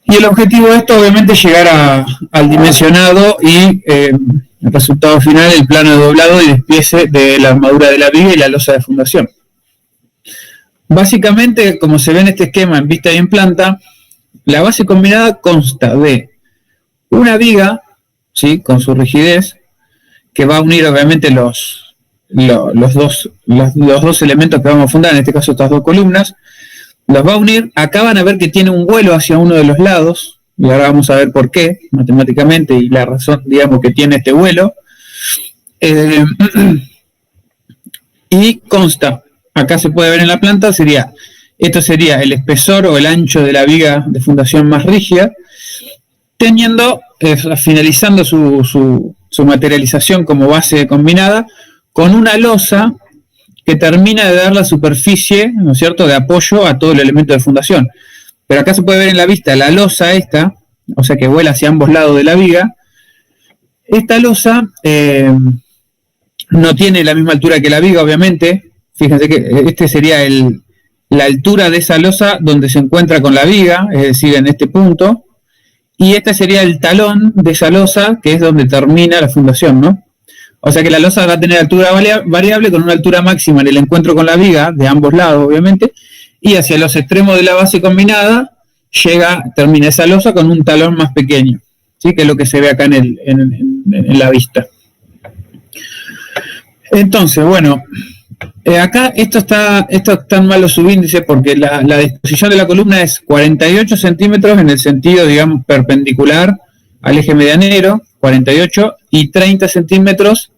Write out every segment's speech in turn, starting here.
Y el objetivo de esto obviamente es llegar al dimensionado y el resultado final, el plano de doblado y despiece de la armadura de la viga y la losa de fundación. Básicamente, como se ve en este esquema en vista y en planta, la base combinada consta de una viga, ¿sí?, con su rigidez, que va a unir obviamente los dos elementos que vamos a fundar, en este caso estas dos columnas, los va a unir. Acá van a ver que tiene un vuelo hacia uno de los lados, y ahora vamos a ver por qué, matemáticamente, y la razón, digamos, que tiene este vuelo. Y consta, acá se puede ver en la planta, esto sería el espesor o el ancho de la viga de fundación más rígida, teniendo, finalizando su materialización como base combinada, con una losa que termina de dar la superficie, ¿no es cierto?, de apoyo a todo el elemento de fundación. Pero acá se puede ver en la vista la losa esta, o sea que vuela hacia ambos lados de la viga. Esta losa no tiene la misma altura que la viga, obviamente. Fíjense que este sería la altura de esa losa donde se encuentra con la viga, es decir, en este punto. Y este sería el talón de esa losa, que es donde termina la fundación, ¿no? O sea que la losa va a tener altura variable con una altura máxima en el encuentro con la viga, de ambos lados obviamente, y hacia los extremos de la base combinada termina esa losa con un talón más pequeño, ¿sí?, que es lo que se ve acá en la vista. Entonces, bueno, acá esto están mal los subíndices porque la disposición de la columna es 48 centímetros en el sentido, digamos, perpendicular al eje medianero, 48, y 30 centímetros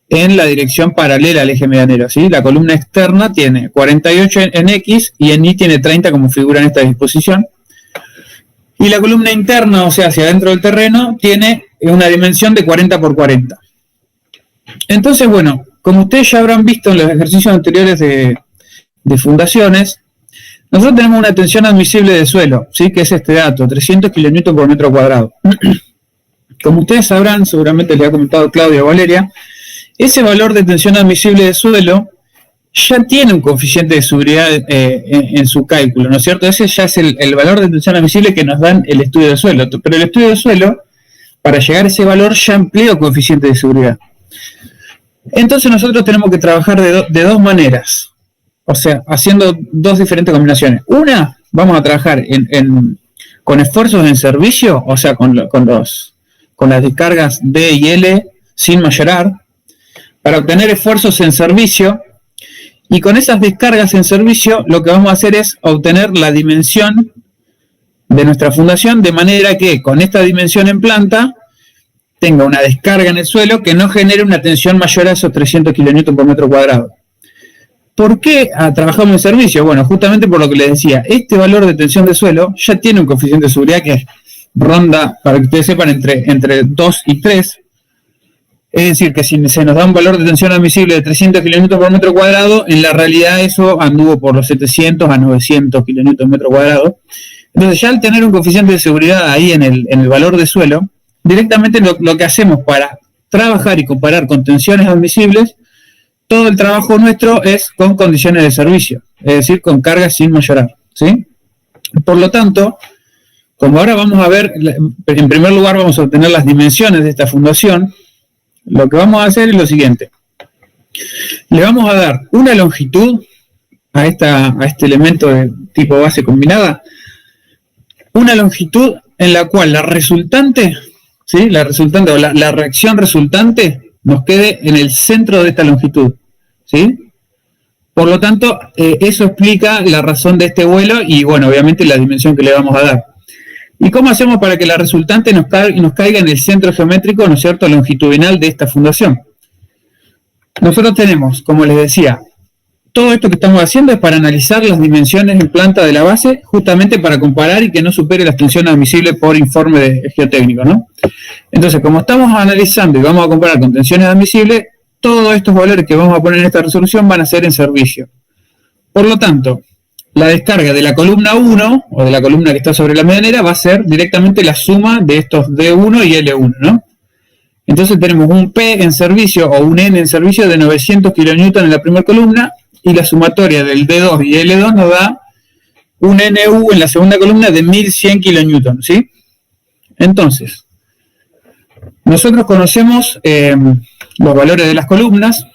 en la dirección paralela al eje medianero, ¿sí? La columna externa tiene 48 en X y en Y tiene 30, como figura en esta disposición. Y la columna interna, o sea, hacia adentro del terreno, tiene una dimensión de 40 por 40. Entonces, bueno, como ustedes ya habrán visto en los ejercicios anteriores de fundaciones, nosotros tenemos una tensión admisible de suelo, ¿sí?, que es este dato, 300 kN por metro cuadrado. Como ustedes sabrán, seguramente les ha comentado Claudia o Valeria, ese valor de tensión admisible de suelo ya tiene un coeficiente de seguridad en su cálculo, ¿no es cierto? Ese ya es el valor de tensión admisible que nos dan el estudio de suelo. Pero el estudio de suelo, para llegar a ese valor, ya emplea coeficiente de seguridad. Entonces nosotros tenemos que trabajar de dos maneras, o sea, haciendo dos diferentes combinaciones. Una, vamos a trabajar con esfuerzos en servicio, o sea, con las descargas D y L sin mayorar, para obtener esfuerzos en servicio, y con esas descargas en servicio lo que vamos a hacer es obtener la dimensión de nuestra fundación, de manera que con esta dimensión en planta tenga una descarga en el suelo que no genere una tensión mayor a esos 300 kN por metro cuadrado. ¿Por qué trabajamos en servicio? Bueno, justamente por lo que les decía, este valor de tensión de suelo ya tiene un coeficiente de seguridad que ronda, para que ustedes sepan, entre 2 y 3. Es decir, que si se nos da un valor de tensión admisible de 300 kN por metro cuadrado, en la realidad eso anduvo por los 700 a 900 kN por metro cuadrado. Entonces, ya al tener un coeficiente de seguridad ahí en el valor de suelo, directamente lo que hacemos para trabajar y comparar con tensiones admisibles, todo el trabajo nuestro es con condiciones de servicio, es decir, con cargas sin mayorar, ¿sí? Por lo tanto, como ahora vamos a ver, en primer lugar vamos a obtener las dimensiones de esta fundación. Lo que vamos a hacer es lo siguiente. Le vamos a dar una longitud a este elemento de tipo base combinada, una longitud en la cual la resultante, ¿sí?, la reacción resultante nos quede en el centro de esta longitud, ¿sí? Por lo tanto, eso explica la razón de este vuelo y, bueno, obviamente la dimensión que le vamos a dar. ¿Y cómo hacemos para que la resultante nos caiga en el centro geométrico, ¿no es cierto?, longitudinal de esta fundación? Nosotros tenemos, como les decía, todo esto que estamos haciendo es para analizar las dimensiones en planta de la base, justamente para comparar y que no supere las tensiones admisibles por informe de geotécnico, ¿no? Entonces, como estamos analizando y vamos a comparar con tensiones admisibles, todos estos valores que vamos a poner en esta resolución van a ser en servicio. Por lo tanto, la descarga de la columna 1, o de la columna que está sobre la medianera, va a ser directamente la suma de estos D1 y L1, ¿no? Entonces tenemos un P en servicio, o un N en servicio de 900 kN en la primera columna, y la sumatoria del D2 y L2 nos da un NU en la segunda columna de 1100 kN, ¿sí? Entonces, nosotros conocemos los valores de las columnas.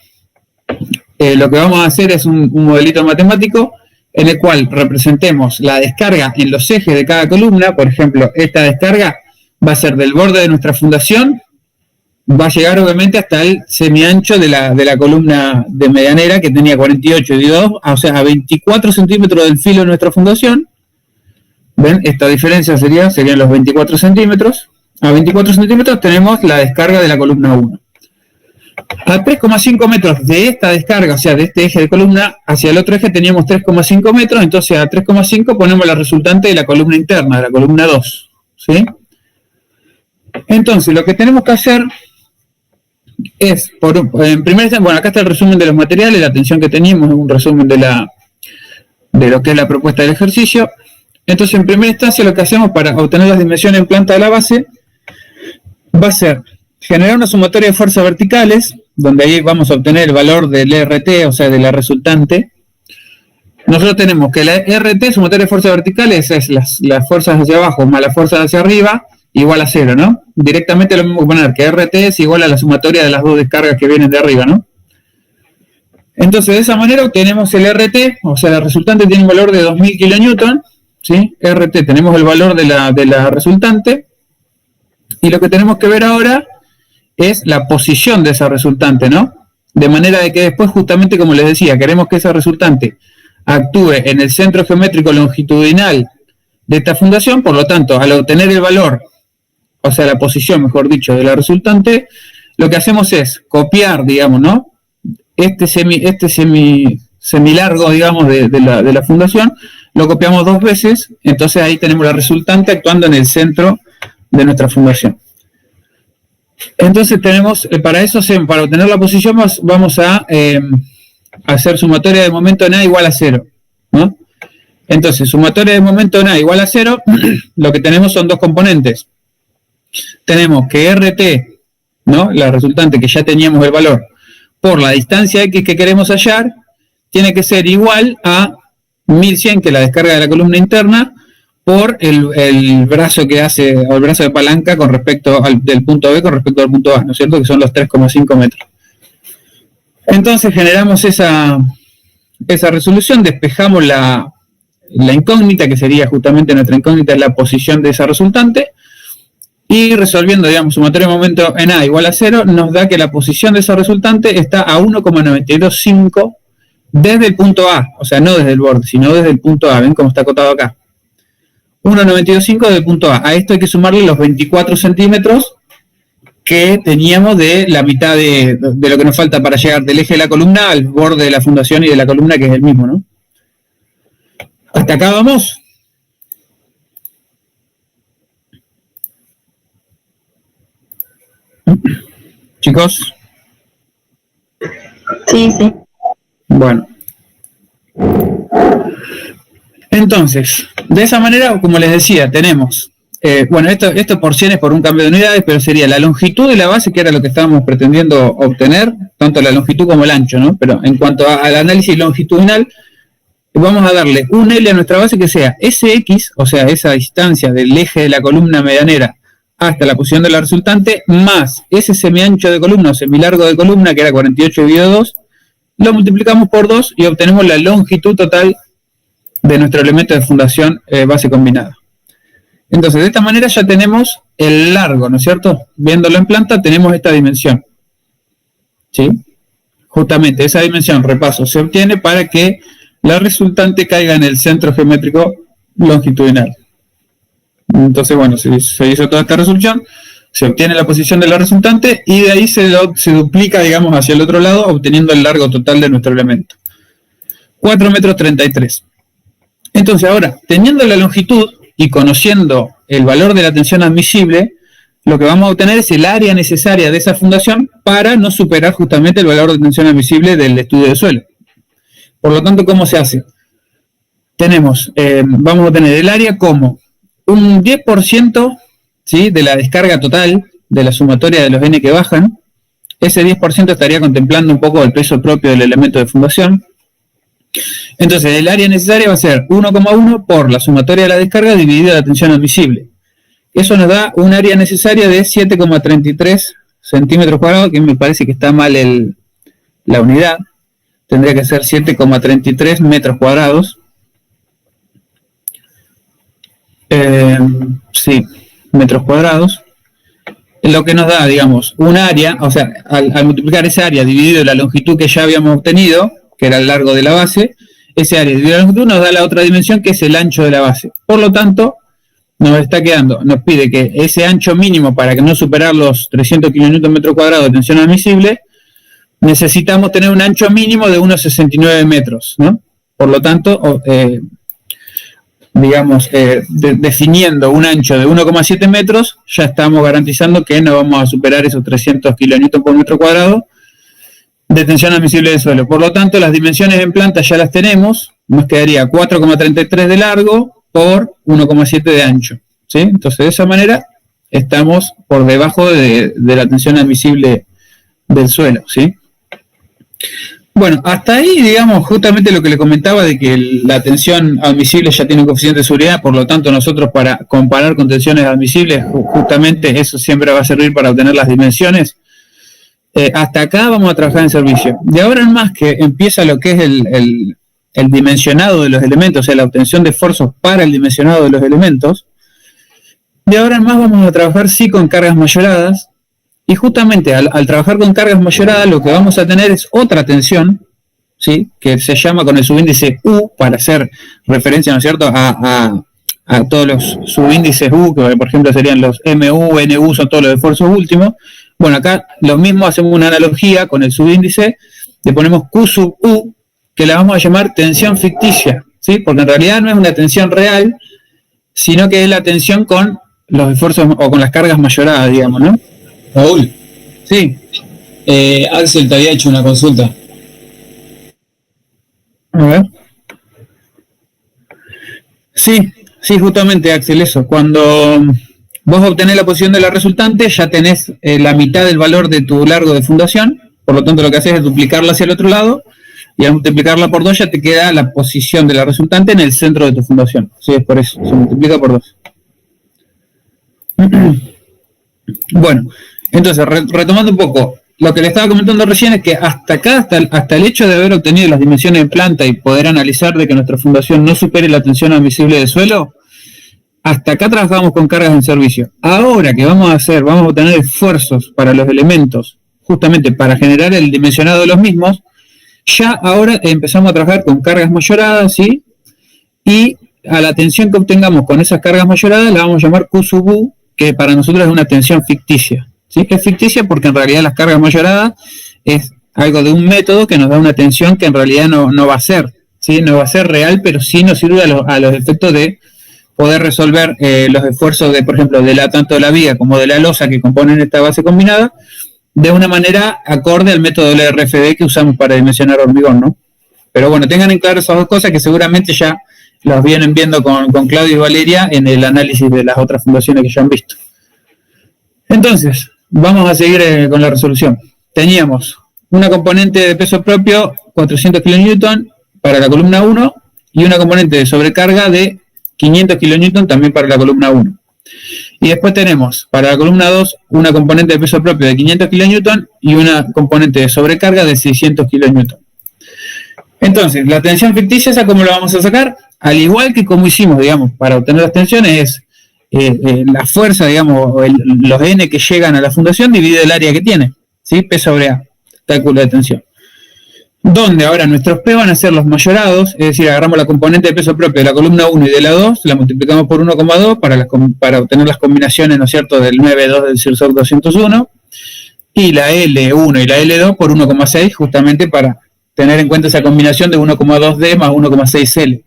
Lo que vamos a hacer es un modelito matemático en el cual representemos la descarga en los ejes de cada columna. Por ejemplo, esta descarga va a ser del borde de nuestra fundación, va a llegar obviamente hasta el semiancho de la columna de medianera, que tenía 48 dividido 2, o sea, a 24 centímetros del filo de nuestra fundación. ¿Ven? Esta diferencia serían los 24 centímetros. A 24 centímetros tenemos la descarga de la columna 1. A 3,5 metros de esta descarga, o sea, de este eje de columna, hacia el otro eje teníamos 3,5 metros, entonces a 3,5 ponemos la resultante de la columna interna, de la columna 2, ¿sí? Entonces, lo que tenemos que hacer es, en primer instante, bueno, acá está el resumen de los materiales, la atención que teníamos, es un resumen de lo que es la propuesta del ejercicio. Entonces, en primera instancia, lo que hacemos para obtener las dimensiones en planta de la base va a ser generar una sumatoria de fuerzas verticales, donde ahí vamos a obtener el valor del RT, o sea, de la resultante. Nosotros tenemos que la RT, sumatoria de fuerzas verticales, es las fuerzas hacia abajo más las fuerzas hacia arriba, igual a 0, ¿no? Directamente lo mismo que poner que RT es igual a la sumatoria de las dos descargas que vienen de arriba, ¿no? Entonces, de esa manera obtenemos el RT, o sea, la resultante tiene un valor de 2000 kN, ¿sí? RT, tenemos el valor de la resultante, y lo que tenemos que ver ahora es la posición de esa resultante, ¿no? De manera de que después, justamente como les decía, queremos que esa resultante actúe en el centro geométrico longitudinal de esta fundación. Por lo tanto, al obtener el valor, o sea, la posición, mejor dicho, de la resultante, lo que hacemos es copiar, digamos, ¿no? Este semilargo, digamos, de la fundación, lo copiamos 2 veces, entonces ahí tenemos la resultante actuando en el centro de nuestra fundación. Entonces tenemos, para obtener la posición vamos a hacer sumatoria de momento en A igual a 0, ¿no? Entonces, sumatoria de momento en A igual a 0, lo que tenemos son dos componentes. Tenemos que RT, ¿no? La resultante que ya teníamos el valor, por la distancia X que queremos hallar, tiene que ser igual a 1100, que es la descarga de la columna interna, por el brazo que hace, o el brazo de palanca con respecto del punto B con respecto al punto A, ¿no es cierto? Que son los 3,5 metros. Entonces generamos esa resolución, despejamos la incógnita, que sería justamente nuestra incógnita, es la posición de esa resultante, y resolviendo, digamos, sumatoria de momento en A igual a 0, nos da que la posición de esa resultante está a 1,925 desde el punto A, o sea, no desde el borde, sino desde el punto A. ¿Ven cómo está acotado acá? 1,925 del punto A. A esto hay que sumarle los 24 centímetros que teníamos de la mitad de lo que nos falta para llegar del eje de la columna al borde de la fundación y de la columna, que es el mismo, ¿no? ¿Hasta acá vamos? ¿Chicos? Sí, sí. Bueno. Entonces, de esa manera, como les decía, tenemos, bueno, esto por 100 es por un cambio de unidades, pero sería la longitud de la base, que era lo que estábamos pretendiendo obtener, tanto la longitud como el ancho, ¿no? Pero en cuanto al análisis longitudinal, vamos a darle un L a nuestra base que sea SX, o sea, esa distancia del eje de la columna medianera hasta la posición de la resultante, más ese semiancho de columna o semilargo de columna, que era 48 dividido 2, lo multiplicamos por 2 y obtenemos la longitud total de nuestro elemento de fundación base combinada. Entonces, de esta manera ya tenemos el largo, ¿no es cierto? Viéndolo en planta, tenemos esta dimensión, ¿sí? Justamente esa dimensión, repaso, se obtiene para que la resultante caiga en el centro geométrico longitudinal. Entonces, bueno, se hizo toda esta resolución, se obtiene la posición de la resultante y de ahí se duplica, digamos, hacia el otro lado, obteniendo el largo total de nuestro elemento. 4,33 metros. Entonces, ahora, teniendo la longitud y conociendo el valor de la tensión admisible, lo que vamos a obtener es el área necesaria de esa fundación para no superar justamente el valor de tensión admisible del estudio de suelo. Por lo tanto, ¿cómo se hace? Tenemos, vamos a tener el área como un 10%, ¿sí?, de la descarga total de la sumatoria de los N que bajan. Ese 10% estaría contemplando un poco el peso propio del elemento de fundación. Entonces, el área necesaria va a ser 1,1 por la sumatoria de la descarga dividida la tensión admisible. Eso nos da un área necesaria de 7,33 centímetros cuadrados, que me parece que está mal la unidad. Tendría que ser 7,33 metros cuadrados. Sí, metros cuadrados. Lo que nos da, digamos, un área, o sea, al multiplicar esa área dividido la longitud que ya habíamos obtenido, que era el largo de la base, ese área dividido la longitud nos da la otra dimensión, que es el ancho de la base. Por lo tanto, nos pide que ese ancho mínimo, para que no superar los 300 kN metro cuadrado de tensión admisible, necesitamos tener un ancho mínimo de unos 69 metros, ¿no? Por lo tanto, definiendo un ancho de 1,7 metros, ya estamos garantizando que no vamos a superar esos 300 kN por metro cuadrado de tensión admisible de suelo. Por lo tanto, las dimensiones en planta ya las tenemos, nos quedaría 4,33 de largo por 1,7 de ancho, ¿sí? Entonces, de esa manera, estamos por debajo de la tensión admisible del suelo, ¿sí? Bueno, hasta ahí, digamos, justamente lo que le comentaba de que la tensión admisible ya tiene un coeficiente de seguridad, por lo tanto nosotros para comparar con tensiones admisibles, justamente eso siempre va a servir para obtener las dimensiones. Hasta acá vamos a trabajar en servicio. De ahora en más que empieza lo que es el dimensionado de los elementos, o sea, la obtención de esfuerzos para el dimensionado de los elementos, de ahora en más vamos a trabajar sí con cargas mayoradas. Y justamente al trabajar con cargas mayoradas lo que vamos a tener es otra tensión, ¿sí? Que se llama con el subíndice U, para hacer referencia, ¿no es cierto?, a todos los subíndices U, que por ejemplo serían los MU, NU, son todos los esfuerzos últimos. Bueno, acá lo mismo, hacemos una analogía con el subíndice, le ponemos Q sub U, que la vamos a llamar tensión ficticia, ¿sí? Porque en realidad no es una tensión real, sino que es la tensión con los esfuerzos o con las cargas mayoradas, digamos, ¿no? Raúl. Sí. Axel te había hecho una consulta. A ver. Sí, justamente, Axel, eso. Cuando vos obtenés la posición de la resultante, ya tenés la mitad del valor de tu largo de fundación, por lo tanto lo que haces es duplicarla hacia el otro lado, y al multiplicarla por 2 ya te queda la posición de la resultante en el centro de tu fundación. Sí, es por eso, se multiplica por 2. Bueno, entonces, retomando un poco, lo que le estaba comentando recién es que hasta acá, hasta el hecho de haber obtenido las dimensiones en planta y poder analizar de que nuestra fundación no supere la tensión admisible del suelo, hasta acá trabajamos con cargas en servicio. Ahora que vamos a obtener esfuerzos para los elementos, justamente para generar el dimensionado de los mismos, ya ahora empezamos a trabajar con cargas mayoradas, ¿sí? Y a la tensión que obtengamos con esas cargas mayoradas la vamos a llamar Q sub U, que para nosotros es una tensión ficticia. ¿Sí? Es ficticia porque en realidad las cargas mayoradas es algo de un método que nos da una tensión que en realidad no va a ser, ¿sí? No va a ser real, pero sí nos sirve a los efectos de poder resolver los esfuerzos de, por ejemplo, tanto de la viga como de la losa que componen esta base combinada, de una manera acorde al método del RFD que usamos para dimensionar hormigón, ¿no? Pero bueno, tengan en claro esas dos cosas que seguramente ya las vienen viendo con Claudio y Valeria en el análisis de las otras fundaciones que ya han visto. Entonces, vamos a seguir con la resolución. Teníamos una componente de peso propio, 400 kN para la columna 1, y una componente de sobrecarga de 500 kN también para la columna 1. Y después tenemos para la columna 2 una componente de peso propio de 500 kN y una componente de sobrecarga de 600 kN. Entonces, la tensión ficticia, ¿esa cómo la vamos a sacar? Al igual que como hicimos, digamos, para obtener las tensiones, es la fuerza, digamos, los N que llegan a la fundación divide el área que tiene, ¿sí? P sobre A, cálculo de tensión. Donde ahora nuestros P van a ser los mayorados, es decir, agarramos la componente de peso propio de la columna 1 y de la 2, la multiplicamos por 1,2 para obtener las combinaciones, ¿no es cierto?, del 9,2 del Sirsov 201, y la L1 y la L2 por 1,6, justamente para tener en cuenta esa combinación de 1,2D más 1,6L.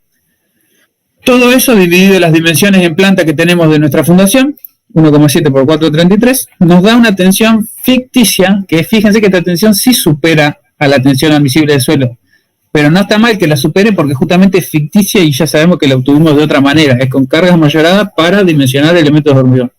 Todo eso dividido en las dimensiones en planta que tenemos de nuestra fundación, 1,7 por 4,33, nos da una tensión ficticia, que fíjense que esta tensión sí supera a la tensión admisible del suelo, pero no está mal que la supere porque justamente es ficticia y ya sabemos que la obtuvimos de otra manera, es con cargas mayoradas para dimensionar elementos de hormigón.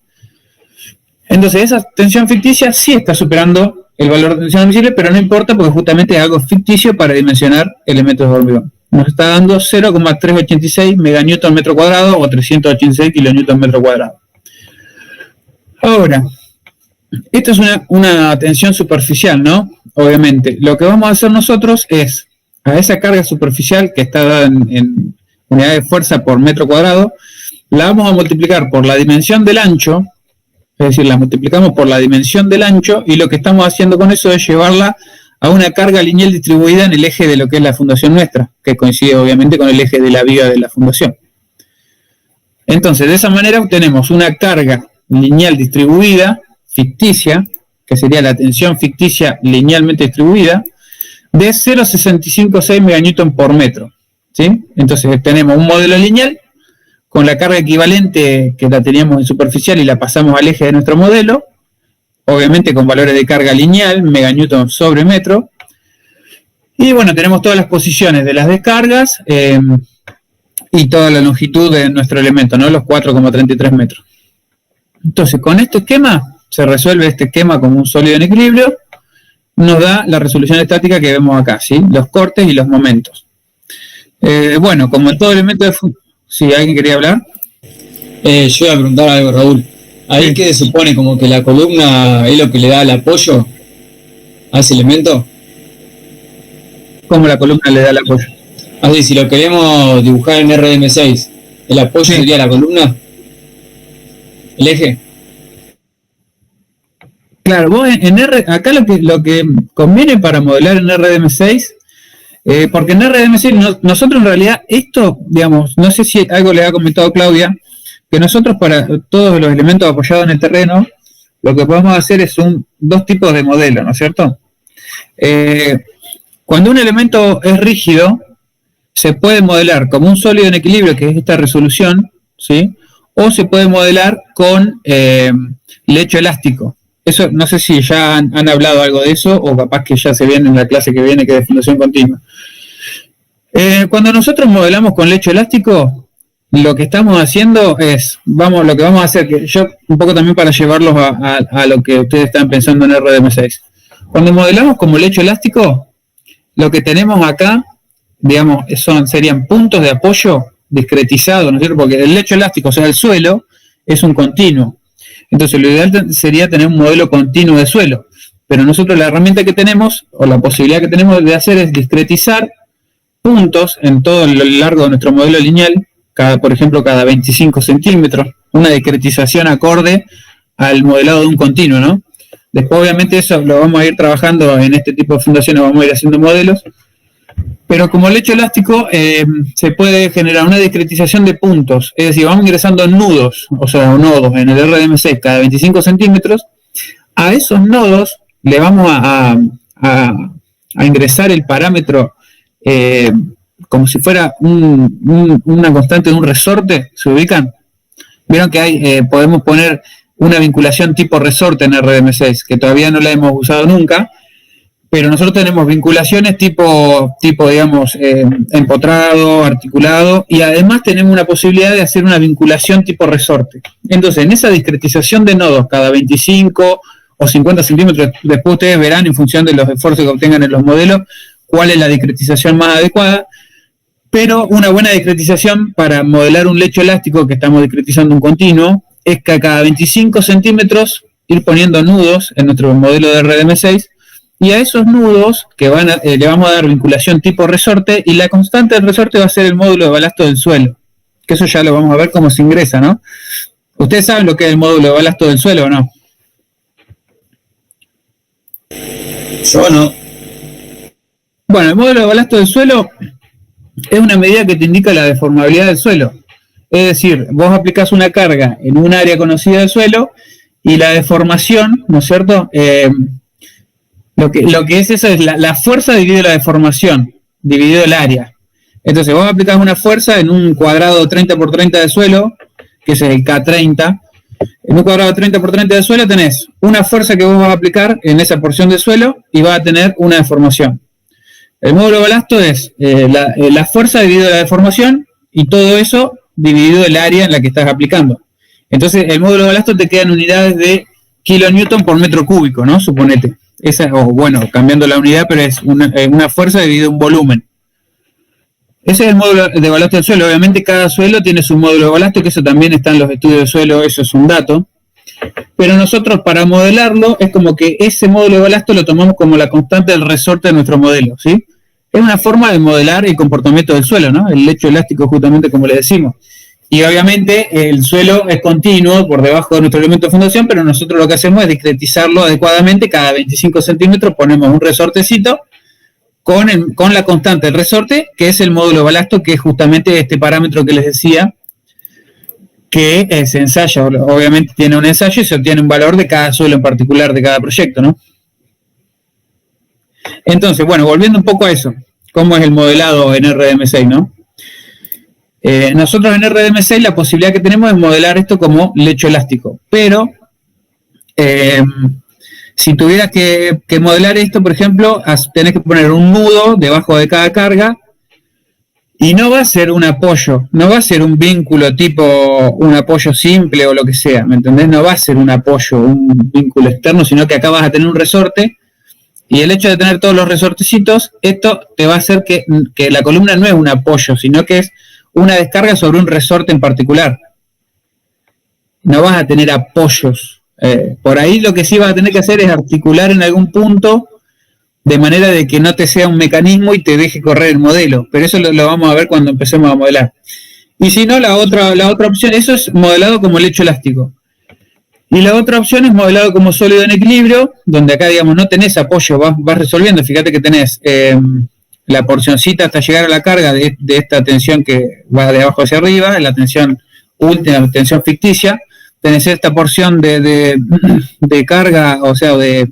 Entonces esa tensión ficticia sí está superando el valor de tensión admisible, pero no importa porque justamente es algo ficticio para dimensionar elementos de hormigón. nos está dando 0,386 meganewton metro cuadrado o 386 kilonewton metro cuadrado. Ahora, esto es una tensión superficial, ¿no? Obviamente. Lo que vamos a hacer nosotros es, a esa carga superficial que está dada en unidad de fuerza por metro cuadrado, la vamos a multiplicar por la dimensión del ancho, es decir, la multiplicamos por la dimensión del ancho, y lo que estamos haciendo con eso es llevarla a una carga lineal distribuida en el eje de lo que es la fundación nuestra, que coincide obviamente con el eje de la viga de la fundación. Entonces, de esa manera obtenemos una carga lineal distribuida, ficticia, que sería la tensión ficticia linealmente distribuida, de 0,656 meganewton por metro, ¿sí? Entonces tenemos un modelo lineal con la carga equivalente que la teníamos en superficial y la pasamos al eje de nuestro modelo, obviamente con valores de carga lineal, meganewton sobre metro, y bueno, tenemos todas las posiciones de las descargas y toda la longitud de nuestro elemento, ¿no? Los 4,33 metros. Entonces, con este esquema, se resuelve este esquema como un sólido en equilibrio, nos da la resolución estática que vemos acá, ¿sí? Los cortes y los momentos. Bueno, como en todo elemento de... ¿Sí? ¿Alguien quería hablar? Yo iba a preguntar algo, Raúl. Ahí Sí. que se supone como que la columna es lo que le da el apoyo a ese elemento. ¿Cómo la columna le da el apoyo? Así, si lo queremos dibujar en RDM6, ¿el apoyo Sí. sería la columna? ¿El eje? Claro, vos acá lo que conviene para modelar en RDM6, porque en RDM6 nosotros en realidad esto, digamos, no sé si algo le ha comentado Claudia, que nosotros para todos los elementos apoyados en el terreno, lo que podemos hacer es dos tipos de modelo, ¿no es cierto? Cuando un elemento es rígido, se puede modelar como un sólido en equilibrio, que es esta resolución, ¿sí? O se puede modelar con lecho elástico. Eso, no sé si ya han hablado algo de eso, o capaz que ya se viene en la clase que viene, que es de fundación continua. Cuando nosotros modelamos con lecho elástico, lo que estamos haciendo es, lo que vamos a hacer, que yo un poco también para llevarlos a lo que ustedes están pensando en RDM6. Cuando modelamos como lecho elástico, lo que tenemos acá, digamos, serían puntos de apoyo discretizados, ¿no es cierto? Porque el lecho elástico, o sea, el suelo, es un continuo. Entonces, lo ideal sería tener un modelo continuo de suelo. Pero nosotros la herramienta que tenemos, o la posibilidad que tenemos de hacer, es discretizar puntos en todo lo largo de nuestro modelo lineal, por ejemplo, cada 25 centímetros, una discretización acorde al modelado de un continuo, ¿no? Después, obviamente, eso lo vamos a ir trabajando en este tipo de fundaciones, vamos a ir haciendo modelos. Pero como lecho elástico se puede generar una discretización de puntos, es decir, vamos ingresando nudos, o sea, nodos en el RDM6 cada 25 centímetros. A esos nodos le vamos a ingresar el parámetro como si fuera una constante de un resorte, ¿se ubican? Vieron que podemos poner una vinculación tipo resorte en RDM6, que todavía no la hemos usado nunca. Pero nosotros tenemos vinculaciones tipo digamos, empotrado, articulado, y además tenemos una posibilidad de hacer una vinculación tipo resorte. Entonces, en esa discretización de nodos cada 25 o 50 centímetros, después ustedes verán en función de los esfuerzos que obtengan en los modelos, cuál es la discretización más adecuada, pero una buena discretización para modelar un lecho elástico, que estamos discretizando un continuo, es que a cada 25 centímetros ir poniendo nudos en nuestro modelo de RDM6, y a esos nudos que le vamos a dar vinculación tipo resorte, y la constante del resorte va a ser el módulo de balasto del suelo, que eso ya lo vamos a ver cómo se ingresa, ¿no? ¿Ustedes saben lo que es el módulo de balasto del suelo o no? Yo no. Bueno, el módulo de balasto del suelo es una medida que te indica la deformabilidad del suelo. Es decir, vos aplicás una carga en un área conocida del suelo, y la deformación, ¿no es cierto?, lo que es eso es la fuerza dividido la deformación, dividido el área. Entonces vos aplicás una fuerza en un cuadrado 30 por 30 de suelo, que es el K30. En un cuadrado 30 por 30 de suelo tenés una fuerza que vos vas a aplicar en esa porción de suelo y vas a tener una deformación. El módulo de balasto es la fuerza dividido la deformación, y todo eso dividido el área en la que estás aplicando. Entonces el módulo de balasto te queda en unidades de kilonewton por metro cúbico, ¿no? Suponete. Esa, bueno, cambiando la unidad, pero es una fuerza dividida un volumen. Ese es el módulo de balasto del suelo. Obviamente cada suelo tiene su módulo de balasto, que eso también está en los estudios de suelo, eso es un dato. Pero nosotros para modelarlo es como que ese módulo de balasto lo tomamos como la constante del resorte de nuestro modelo, ¿sí? Es una forma de modelar el comportamiento del suelo, ¿no? El lecho elástico, justamente como le decimos. Y obviamente el suelo es continuo por debajo de nuestro elemento de fundación, pero nosotros lo que hacemos es discretizarlo adecuadamente. Cada 25 centímetros ponemos un resortecito con la constante del resorte, que es el módulo de balasto, que es justamente este parámetro que les decía, que se ensaya. Obviamente tiene un ensayo y se obtiene un valor de cada suelo en particular, de cada proyecto, ¿no? Entonces, bueno, volviendo un poco a eso, ¿cómo es el modelado en RDM6, no? Nosotros en RDM6 la posibilidad que tenemos es modelar esto como lecho elástico, pero si tuvieras que modelar esto, por ejemplo, tenés que poner un nudo debajo de cada carga y no va a ser un apoyo, no va a ser un vínculo tipo un apoyo simple o lo que sea, ¿me entendés? No va a ser un apoyo, un vínculo externo, sino que acá vas a tener un resorte. Y el hecho de tener todos los resortecitos, esto te va a hacer que la columna no es un apoyo, sino que es una descarga sobre un resorte en particular. No vas a tener apoyos. Por ahí lo que sí vas a tener que hacer es articular en algún punto, de manera de que no te sea un mecanismo y te deje correr el modelo. Pero eso lo vamos a ver cuando empecemos a modelar. Y si no, la otra opción, eso es modelado como lecho elástico. Y la otra opción es modelado como sólido en equilibrio, donde acá, digamos, no tenés apoyo, vas resolviendo. Fíjate que tenés la porcioncita hasta llegar a la carga de esta tensión que va de abajo hacia arriba, la tensión última, la tensión ficticia. Tenés esta porción de carga, o sea, de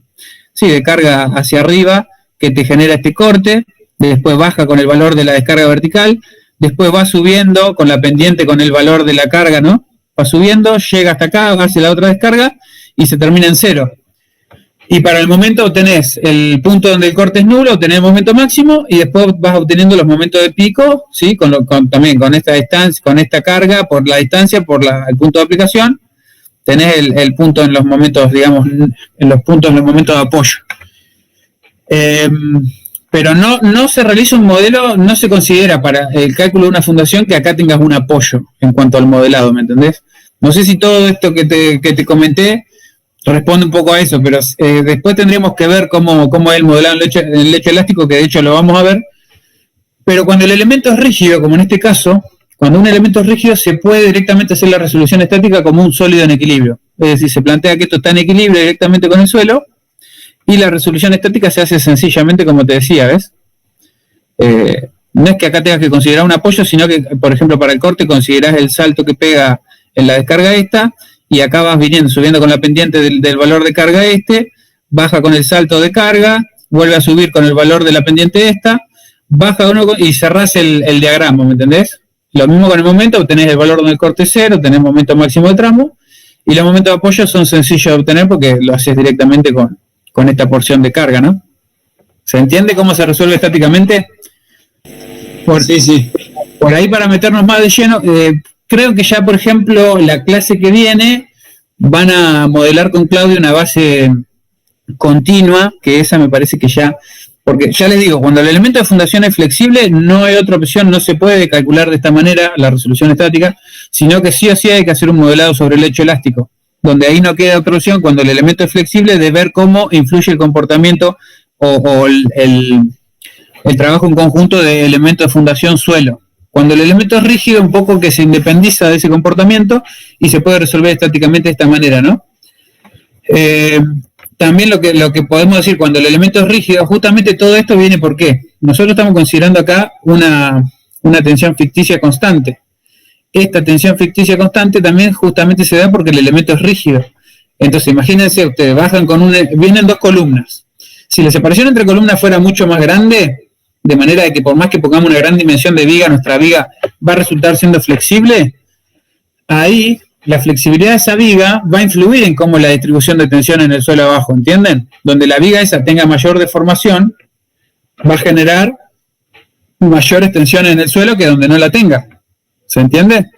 carga hacia arriba, que te genera este corte. Después baja con el valor de la descarga vertical. Después va subiendo con la pendiente con el valor de la carga, ¿no? Va subiendo, llega hasta acá, hace la otra descarga y se termina en cero. Y para el momento tenés el punto donde el corte es nulo, tenés el momento máximo y después vas obteniendo los momentos de pico, ¿sí? También con esta distancia, con esta carga por la distancia, por el punto de aplicación, tenés el punto en los momentos, digamos, en los momentos de apoyo. Pero no se realiza un modelo, no se considera para el cálculo de una fundación que acá tengas un apoyo en cuanto al modelado, ¿me entendés? No sé si todo esto que te comenté responde un poco a eso, pero después tendríamos que ver cómo es el modelado en el lecho elástico, que de hecho lo vamos a ver. Pero cuando el elemento es rígido, como en este caso, cuando un elemento es rígido se puede directamente hacer la resolución estática como un sólido en equilibrio. Es decir, se plantea que esto está en equilibrio directamente con el suelo, y la resolución estática se hace sencillamente, como te decía, ¿ves? No es que acá tengas que considerar un apoyo, sino que, por ejemplo, para el corte considerás el salto que pega en la descarga esta, y acá vas subiendo con la pendiente del valor de carga baja con el salto de carga, vuelve a subir con el valor de la pendiente esta, baja uno y cerrás el diagrama, ¿me entendés? Lo mismo con el momento, obtenés el valor del corte cero, tenés momento máximo de tramo, y los momentos de apoyo son sencillos de obtener porque lo haces directamente con esta porción de carga, ¿no? ¿Se entiende cómo se resuelve estáticamente? Sí. Por ahí, para meternos más de lleno, creo que ya, por ejemplo, la clase que viene van a modelar con Claudio una base continua, que esa me parece que ya, porque ya les digo, cuando el elemento de fundación es flexible, no hay otra opción, no se puede calcular de esta manera la resolución estática, sino que sí o sí hay que hacer un modelado sobre el lecho elástico, donde ahí no queda otra opción, cuando el elemento es flexible, de ver cómo influye el comportamiento o el trabajo en conjunto de elementos de fundación suelo. Cuando el elemento es rígido, un poco que se independiza de ese comportamiento y se puede resolver estáticamente de esta manera, ¿no? También lo que podemos decir, cuando el elemento es rígido, justamente todo esto viene ¿por qué? Nosotros estamos considerando acá una tensión ficticia constante. Esta tensión ficticia constante también justamente se da porque el elemento es rígido. Entonces, imagínense, ustedes bajan vienen dos columnas. Si la separación entre columnas fuera mucho más grande, de manera de que por más que pongamos una gran dimensión de viga, nuestra viga va a resultar siendo flexible, ahí la flexibilidad de esa viga va a influir en cómo la distribución de tensión en el suelo abajo, ¿entienden? Donde la viga esa tenga mayor deformación, va a generar mayores tensiones en el suelo que donde no la tenga. ¿Se entiende?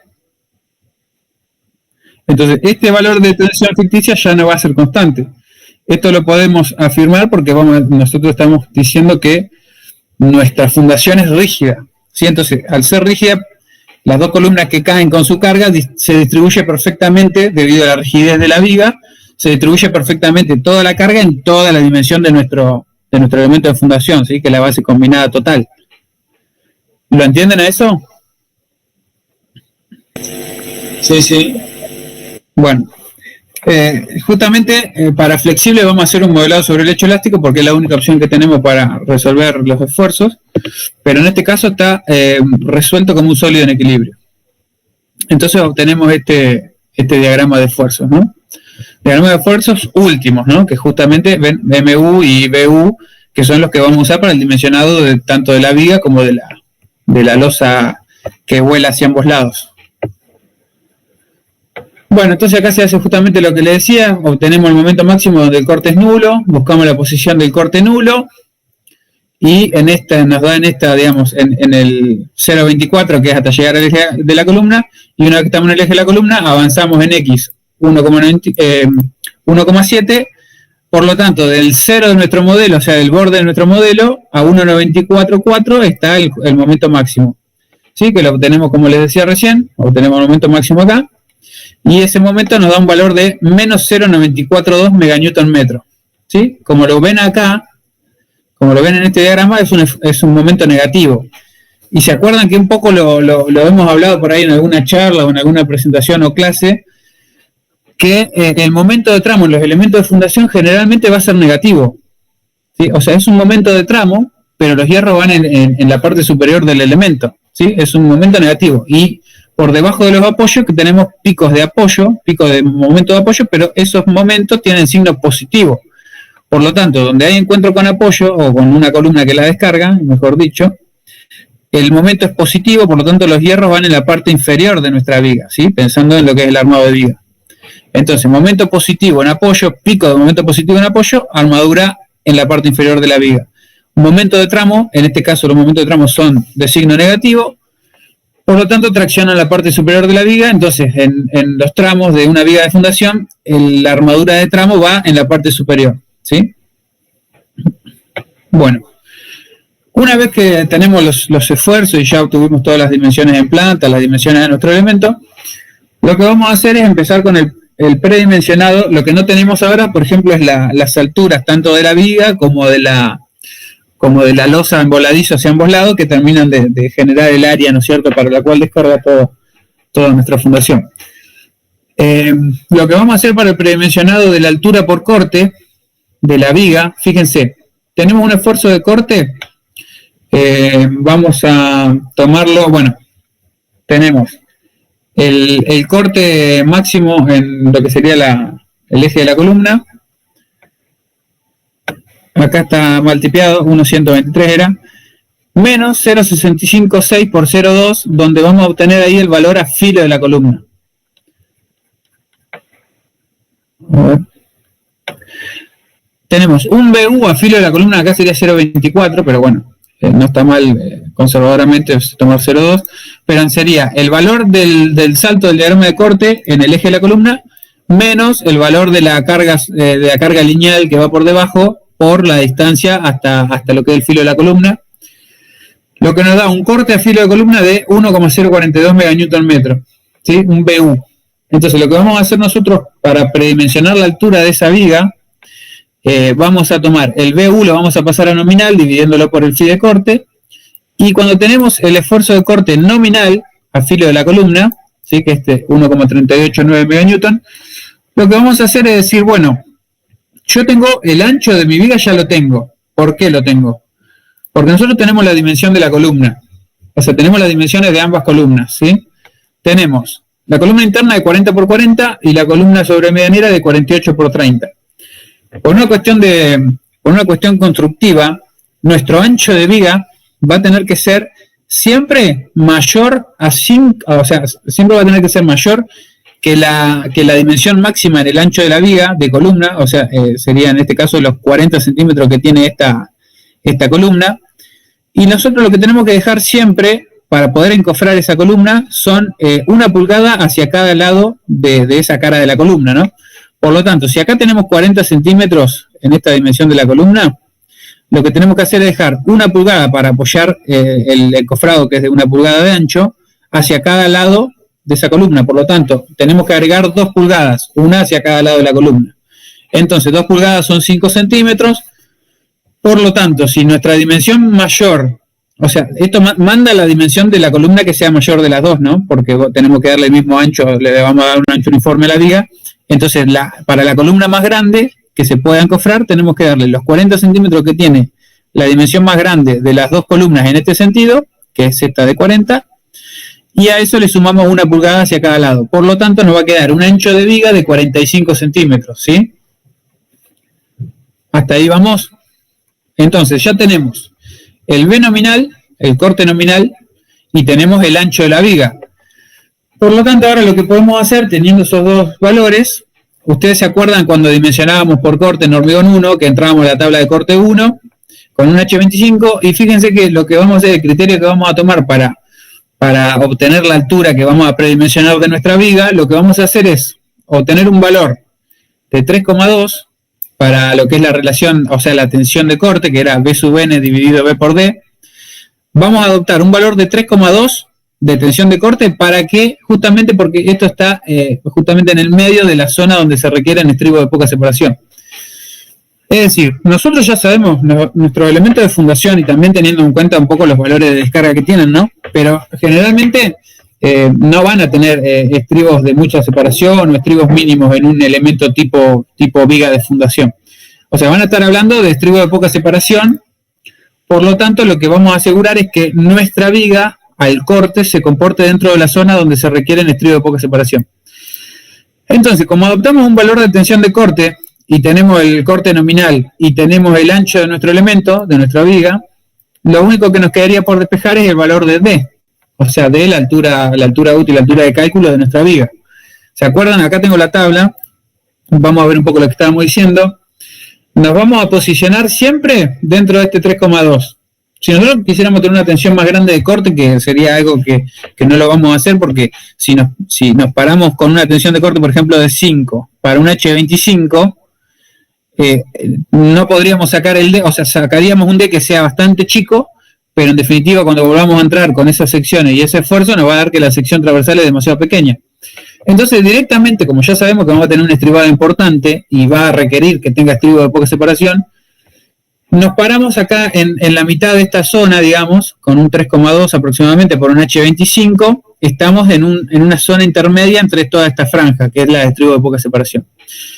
Entonces, este valor de tensión ficticia ya no va a ser constante. Esto lo podemos afirmar porque nosotros estamos diciendo que nuestra fundación es rígida. ¿sí? Entonces, al ser rígida, las dos columnas que caen con su carga se distribuye perfectamente, debido a la rigidez de la viga, se distribuye perfectamente toda la carga en toda la dimensión de nuestro elemento de fundación, ¿sí? Que es la base combinada total. ¿Lo entienden a eso? Sí, sí. Bueno, justamente para flexible vamos a hacer un modelado sobre el hecho elástico porque es la única opción que tenemos para resolver los esfuerzos, pero en este caso está resuelto como un sólido en equilibrio. Entonces obtenemos este diagrama de esfuerzos, ¿no? Diagrama de esfuerzos últimos, ¿no? Que justamente ven MU y BU, que son los que vamos a usar para el dimensionado tanto de la viga como de la losa que vuela hacia ambos lados. Bueno, entonces acá se hace justamente lo que le decía, obtenemos el momento máximo donde el corte es nulo, buscamos la posición del corte nulo, y nos da digamos, en el 0.24, que es hasta llegar al eje de la columna, y una vez que estamos en el eje de la columna, avanzamos en X 1,7, por lo tanto, del 0 de nuestro modelo, o sea, del borde de nuestro modelo, a 1,944 está el momento máximo. ¿Sí? Que lo obtenemos, como les decía recién, obtenemos el momento máximo acá, y ese momento nos da un valor de menos 0,942 meganewton metro. ¿Sí? Como lo ven acá, como lo ven en este diagrama, es un momento negativo. Y se acuerdan que un poco lo hemos hablado por ahí en alguna charla o en alguna presentación o clase, que el momento de tramo en los elementos de fundación generalmente va a ser negativo. ¿Sí? O sea, es un momento de tramo, pero los hierros van en la parte superior del elemento. ¿Sí? Es un momento negativo. Y por debajo de los apoyos que tenemos picos de apoyo, picos de momento de apoyo, pero esos momentos tienen signo positivo. Por lo tanto, donde hay encuentro con apoyo, o con una columna que la descarga, mejor dicho, el momento es positivo, por lo tanto los hierros van en la parte inferior de nuestra viga, ¿sí? Pensando en lo que es el armado de viga. Entonces, momento positivo en apoyo, pico de momento positivo en apoyo, armadura en la parte inferior de la viga. Momento de tramo, en este caso los momentos de tramo son de signo negativo, por lo tanto traccionan la parte superior de la viga. Entonces en los tramos de una viga de fundación, la armadura de tramo va en la parte superior, ¿sí? Bueno, una vez que tenemos los esfuerzos y ya obtuvimos todas las dimensiones en planta, las dimensiones de nuestro elemento, lo que vamos a hacer es empezar con el predimensionado. Lo que no tenemos ahora, por ejemplo, es las alturas tanto de la viga como de la losa en voladizo hacia ambos lados, que terminan de generar el área, ¿no es cierto?, para la cual descarga toda nuestra fundación. Lo que vamos a hacer para el predimensionado de la altura por corte de la viga, fíjense, tenemos un esfuerzo de corte, vamos a tomarlo, bueno, tenemos el corte máximo en lo que sería el eje de la columna. Acá está mal tipeado, 1.123 era, menos 0.656 por 0.2, donde vamos a obtener ahí el valor a filo de la columna. A ver. Tenemos un BU a filo de la columna, acá sería 0.24, pero bueno, no está mal conservadoramente tomar 0.2, pero sería el valor del salto del diagrama de corte en el eje de la columna, menos el valor de la carga lineal que va por debajo, por la distancia hasta lo que es el filo de la columna, lo que nos da un corte a filo de columna de 1,042 meganewton metro, ¿sí? Un BU. Entonces lo que vamos a hacer nosotros para predimensionar la altura de esa viga, vamos a tomar el BU, lo vamos a pasar a nominal dividiéndolo por el phi de corte, y cuando tenemos el esfuerzo de corte nominal a filo de la columna, ¿sí? Que es 1,389 meganewton, lo que vamos a hacer es decir, bueno, yo tengo el ancho de mi viga, ya lo tengo. ¿Por qué lo tengo? Porque nosotros tenemos la dimensión de la columna. O sea, tenemos las dimensiones de ambas columnas, ¿sí? Tenemos la columna interna de 40 por 40 y la columna sobremedianera de 48 por 30. Por una cuestión constructiva, nuestro ancho de viga va a tener que ser siempre mayor a 5, o sea, siempre va a tener que ser mayor que la dimensión máxima en el ancho de la viga de columna, o sea, sería en este caso los 40 centímetros que tiene esta columna, y nosotros lo que tenemos que dejar siempre para poder encofrar esa columna son 1 pulgada hacia cada lado de esa cara de la columna, ¿no? Por lo tanto, si acá tenemos 40 centímetros en esta dimensión de la columna, lo que tenemos que hacer es dejar 1 pulgada para apoyar el cofrado, que es de 1 pulgada de ancho, hacia cada lado de esa columna. Por lo tanto, tenemos que agregar 2 pulgadas, una hacia cada lado de la columna. Entonces, 2 pulgadas son 5 centímetros. Por lo tanto, si nuestra dimensión mayor, o sea, esto manda la dimensión de la columna que sea mayor de las dos, ¿no? Porque tenemos que darle el mismo ancho, le vamos a dar un ancho uniforme a la viga. Entonces, para la columna más grande que se pueda encofrar, tenemos que darle los 40 centímetros que tiene la dimensión más grande de las dos columnas en este sentido, que es esta de 40, y a eso le sumamos 1 pulgada hacia cada lado. Por lo tanto, nos va a quedar un ancho de viga de 45 centímetros, ¿sí? Hasta ahí vamos. Entonces, ya tenemos el B nominal, el corte nominal, y tenemos el ancho de la viga. Por lo tanto, ahora lo que podemos hacer, teniendo esos dos valores, ustedes se acuerdan cuando dimensionábamos por corte en hormigón 1, que entrábamos en la tabla de corte 1, con un H25, y fíjense que lo que vamos a hacer, el criterio que vamos a tomar para obtener la altura que vamos a predimensionar de nuestra viga, lo que vamos a hacer es obtener un valor de 3,2 para lo que es la relación, o sea, la tensión de corte, que era B sub n dividido B por D. Vamos a adoptar un valor de 3,2 de tensión de corte, ¿para qué? Justamente porque esto está justamente en el medio de la zona donde se requieren estribos de poca separación. Es decir, nosotros ya sabemos nuestro elemento de fundación y también teniendo en cuenta un poco los valores de descarga que tienen, ¿no? Pero generalmente no van a tener estribos de mucha separación o estribos mínimos en un elemento tipo viga de fundación. O sea, van a estar hablando de estribos de poca separación. Por lo tanto, lo que vamos a asegurar es que nuestra viga al corte se comporte dentro de la zona donde se requieren estribos de poca separación. Entonces, como adoptamos un valor de tensión de corte y tenemos el corte nominal y tenemos el ancho de nuestro elemento, de nuestra viga, lo único que nos quedaría por despejar es el valor de D, o sea, de la altura útil, la altura de cálculo de nuestra viga. ¿Se acuerdan? Acá tengo la tabla, vamos a ver un poco lo que estábamos diciendo. Nos vamos a posicionar siempre dentro de este 3,2. Si nosotros quisiéramos tener una tensión más grande de corte, que sería algo que no lo vamos a hacer, porque si nos paramos con una tensión de corte, por ejemplo, de 5 para un H25, no podríamos sacar el D, o sea, sacaríamos un D que sea bastante chico, pero en definitiva cuando volvamos a entrar con esas secciones y ese esfuerzo nos va a dar que la sección transversal es demasiado pequeña. Entonces directamente, como ya sabemos que vamos a tener un estribado importante y va a requerir que tenga estribo de poca separación, nos paramos acá en la mitad de esta zona, digamos, con un 3,2 aproximadamente por un H25, estamos en una zona intermedia entre toda esta franja, que es la de estribo de poca separación.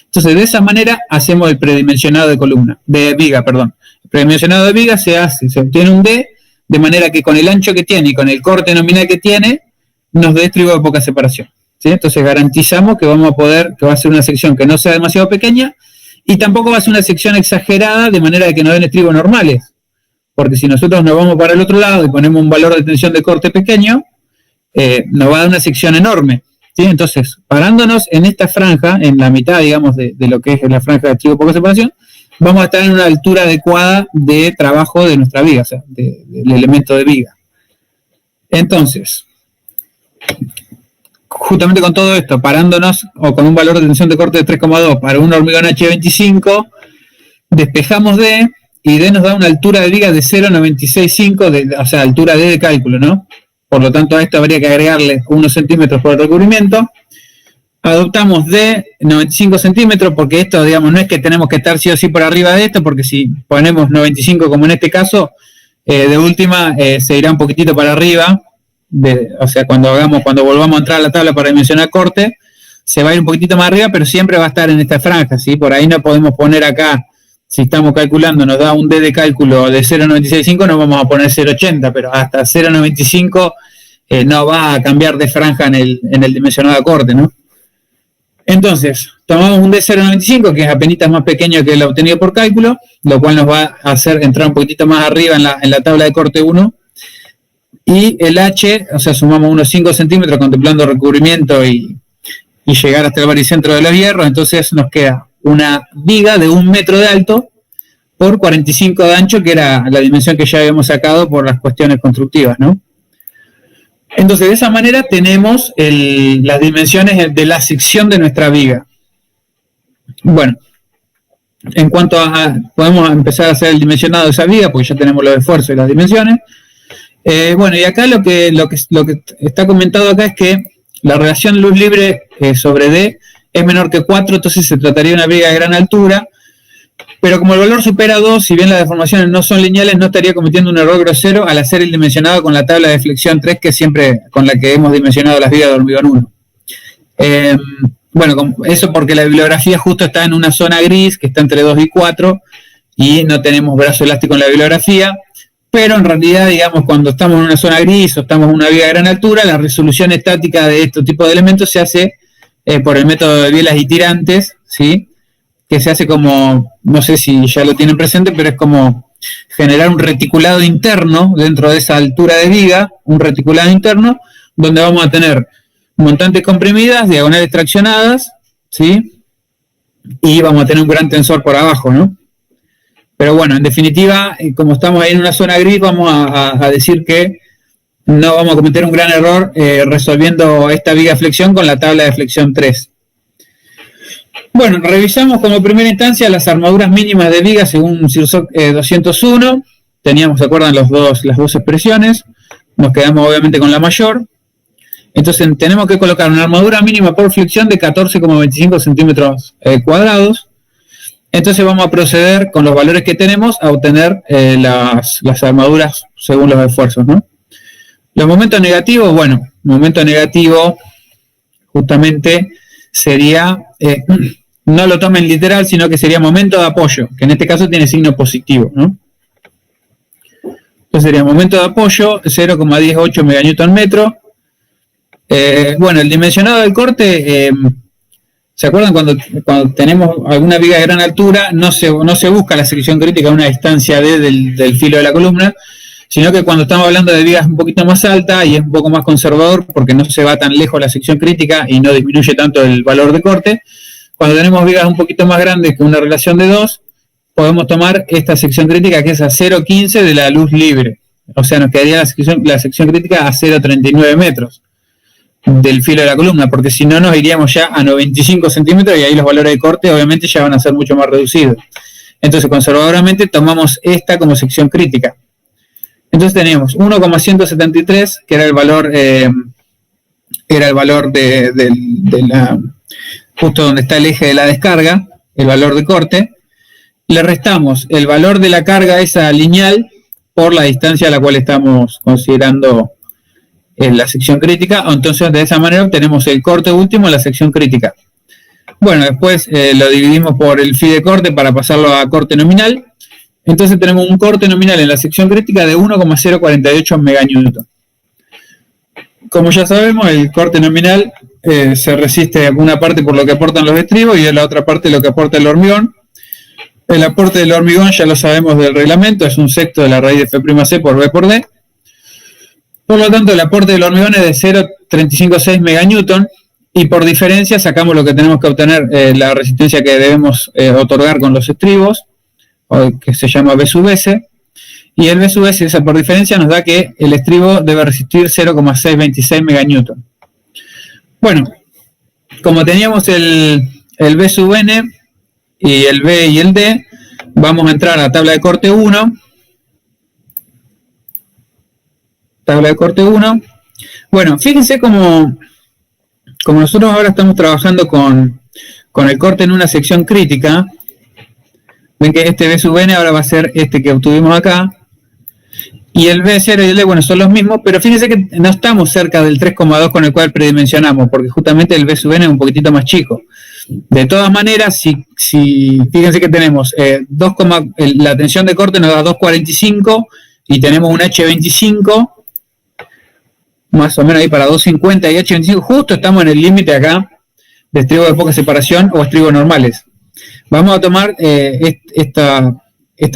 Entonces, de esa manera hacemos el predimensionado de viga. El predimensionado de viga se obtiene un D, de manera que con el ancho que tiene y con el corte nominal que tiene, nos dé estribo de poca separación, ¿sí? Entonces garantizamos que que va a ser una sección que no sea demasiado pequeña, y tampoco va a ser una sección exagerada, de manera que nos den estribos normales. Porque si nosotros nos vamos para el otro lado y ponemos un valor de tensión de corte pequeño, nos va a dar una sección enorme, ¿sí? Entonces, parándonos en esta franja, en la mitad, digamos, de lo que es la franja de estribo de poca separación, vamos a estar en una altura adecuada de trabajo de nuestra viga, o sea, del elemento de viga. Entonces, justamente con todo esto, parándonos o con un valor de tensión de corte de 3,2 para un hormigón H25, despejamos D, y D nos da una altura de viga de 0,965, o sea, altura D de cálculo, ¿no? Por lo tanto, a esto habría que agregarle unos centímetros por el recubrimiento. Adoptamos D 95 centímetros, porque esto, digamos, no es que tenemos que estar sí o sí por arriba de esto, porque si ponemos 95 como en este caso, de última se irá un poquitito para arriba. O sea, cuando volvamos a entrar a la tabla para dimensionar corte, se va a ir un poquitito más arriba, pero siempre va a estar en esta franja, ¿sí? Por ahí no podemos poner acá, si estamos calculando, nos da un D de cálculo de 0,965, no vamos a poner 0,80, pero hasta 0,95 no va a cambiar de franja en el dimensionado de corte, ¿no? Entonces, tomamos un D 0,95, que es apenas más pequeño que el obtenido por cálculo, lo cual nos va a hacer entrar un poquitito más arriba en la tabla de corte 1, y el H, o sea, sumamos unos 5 centímetros contemplando recubrimiento y llegar hasta el baricentro de los hierros. Entonces nos queda una viga de 1 metro de alto por 45 de ancho, que era la dimensión que ya habíamos sacado por las cuestiones constructivas, ¿no? Entonces, de esa manera tenemos las dimensiones de la sección de nuestra viga. Bueno, en cuanto a, podemos empezar a hacer el dimensionado de esa viga, porque ya tenemos los esfuerzos y las dimensiones. Bueno, y acá lo que está comentado acá es que la relación luz libre sobre D es menor que 4, entonces se trataría de una viga de gran altura, pero como el valor supera 2, si bien las deformaciones no son lineales, no estaría cometiendo un error grosero al hacer el dimensionado con la tabla de flexión 3, que es siempre con la que hemos dimensionado las vigas de hormigón 1. Bueno, eso porque la bibliografía justo está en una zona gris, que está entre 2 y 4, y no tenemos brazo elástico en la bibliografía, pero en realidad, digamos, cuando estamos en una zona gris o estamos en una viga de gran altura, la resolución estática de este tipo de elementos se hace por el método de bielas y tirantes, ¿sí? Que se hace como, no sé si ya lo tienen presente, pero es como generar un reticulado interno dentro de esa altura de viga, un reticulado interno, donde vamos a tener montantes comprimidas, diagonales traccionadas, ¿sí? Y vamos a tener un gran tensor por abajo, ¿no? Pero bueno, en definitiva, como estamos ahí en una zona gris, vamos a decir que no vamos a cometer un gran error resolviendo esta viga de flexión con la tabla de flexión 3. Bueno, revisamos como primera instancia las armaduras mínimas de viga según Cirsoc 201. Teníamos, ¿se acuerdan? las dos expresiones. Nos quedamos obviamente con la mayor. Entonces tenemos que colocar una armadura mínima por flexión de 14,25 centímetros cuadrados. Entonces vamos a proceder con los valores que tenemos a obtener las armaduras según los esfuerzos, ¿no? Los momentos negativos, bueno, momento negativo justamente sería, no lo tomen literal, sino que sería momento de apoyo, que en este caso tiene signo positivo, ¿no? Entonces sería momento de apoyo 0,18 meganewton metro. Bueno, el dimensionado del corte, ¿se acuerdan cuando tenemos alguna viga de gran altura? No se busca la sección crítica a una distancia D del filo de la columna, sino que cuando estamos hablando de vigas un poquito más altas y es un poco más conservador porque no se va tan lejos la sección crítica y no disminuye tanto el valor de corte, cuando tenemos vigas un poquito más grandes que una relación de 2, podemos tomar esta sección crítica que es a 0,15 de la luz libre. O sea, nos quedaría la sección crítica a 0,39 metros del filo de la columna, porque si no nos iríamos ya a 95 centímetros y ahí los valores de corte obviamente ya van a ser mucho más reducidos. Entonces conservadoramente tomamos esta como sección crítica. Entonces tenemos 1,173, que era el valor de la, justo donde está el eje de la descarga, el valor de corte. Le restamos el valor de la carga esa lineal por la distancia a la cual estamos considerando la sección crítica, entonces de esa manera obtenemos el corte último en la sección crítica. Bueno, después lo dividimos por el phi de corte para pasarlo a corte nominal. Entonces tenemos un corte nominal en la sección crítica de 1,048 meganewton. Como ya sabemos, el corte nominal se resiste en una parte por lo que aportan los estribos y en la otra parte lo que aporta el hormigón. El aporte del hormigón ya lo sabemos del reglamento, es un sexto de la raíz de F'C por B por D. Por lo tanto, el aporte del hormigón es de 0,356 meganewton y por diferencia sacamos lo que tenemos que obtener, la resistencia que debemos otorgar con los estribos, que se llama B sub S, y el B sub S, esa por diferencia, nos da que el estribo debe resistir 0,626 meganewton. Bueno, como teníamos el B sub N y el B y el D, vamos a entrar a la tabla de corte 1. Tabla de corte 1. Bueno, fíjense como nosotros ahora estamos trabajando con el corte en una sección crítica. Ven que este B sub N ahora va a ser este que obtuvimos acá. Y el B0 y el D, bueno, son los mismos, pero fíjense que no estamos cerca del 3,2 con el cual predimensionamos, porque justamente el B sub N es un poquitito más chico. De todas maneras, si fíjense que tenemos la tensión de corte nos da 2,45 y tenemos un H25, más o menos ahí para 2,50 y H25, justo estamos en el límite acá de estribos de poca separación o estribos normales. Vamos a tomar esta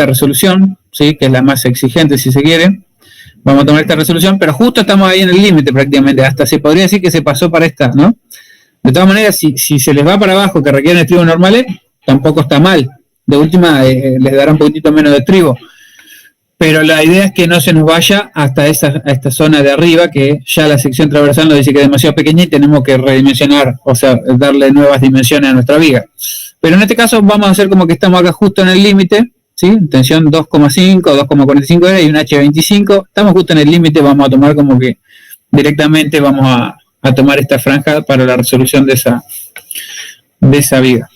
resolución, ¿sí? Que es la más exigente si se quiere. Vamos a tomar esta resolución, pero justo estamos ahí en el límite prácticamente, hasta se podría decir que se pasó para esta, ¿no? De todas maneras, si se les va para abajo que requieren estribos normales, tampoco está mal. De última, les dará un poquitito menos de estribo. Pero la idea es que no se nos vaya hasta esta zona de arriba, que ya la sección transversal nos dice que es demasiado pequeña y tenemos que redimensionar, o sea, darle nuevas dimensiones a nuestra viga. Pero en este caso vamos a hacer como que estamos acá justo en el límite, ¿sí? Tensión 2,5, 2,45 era y un H25. Estamos justo en el límite, vamos a tomar como que directamente vamos a tomar esta franja para la resolución de esa viga.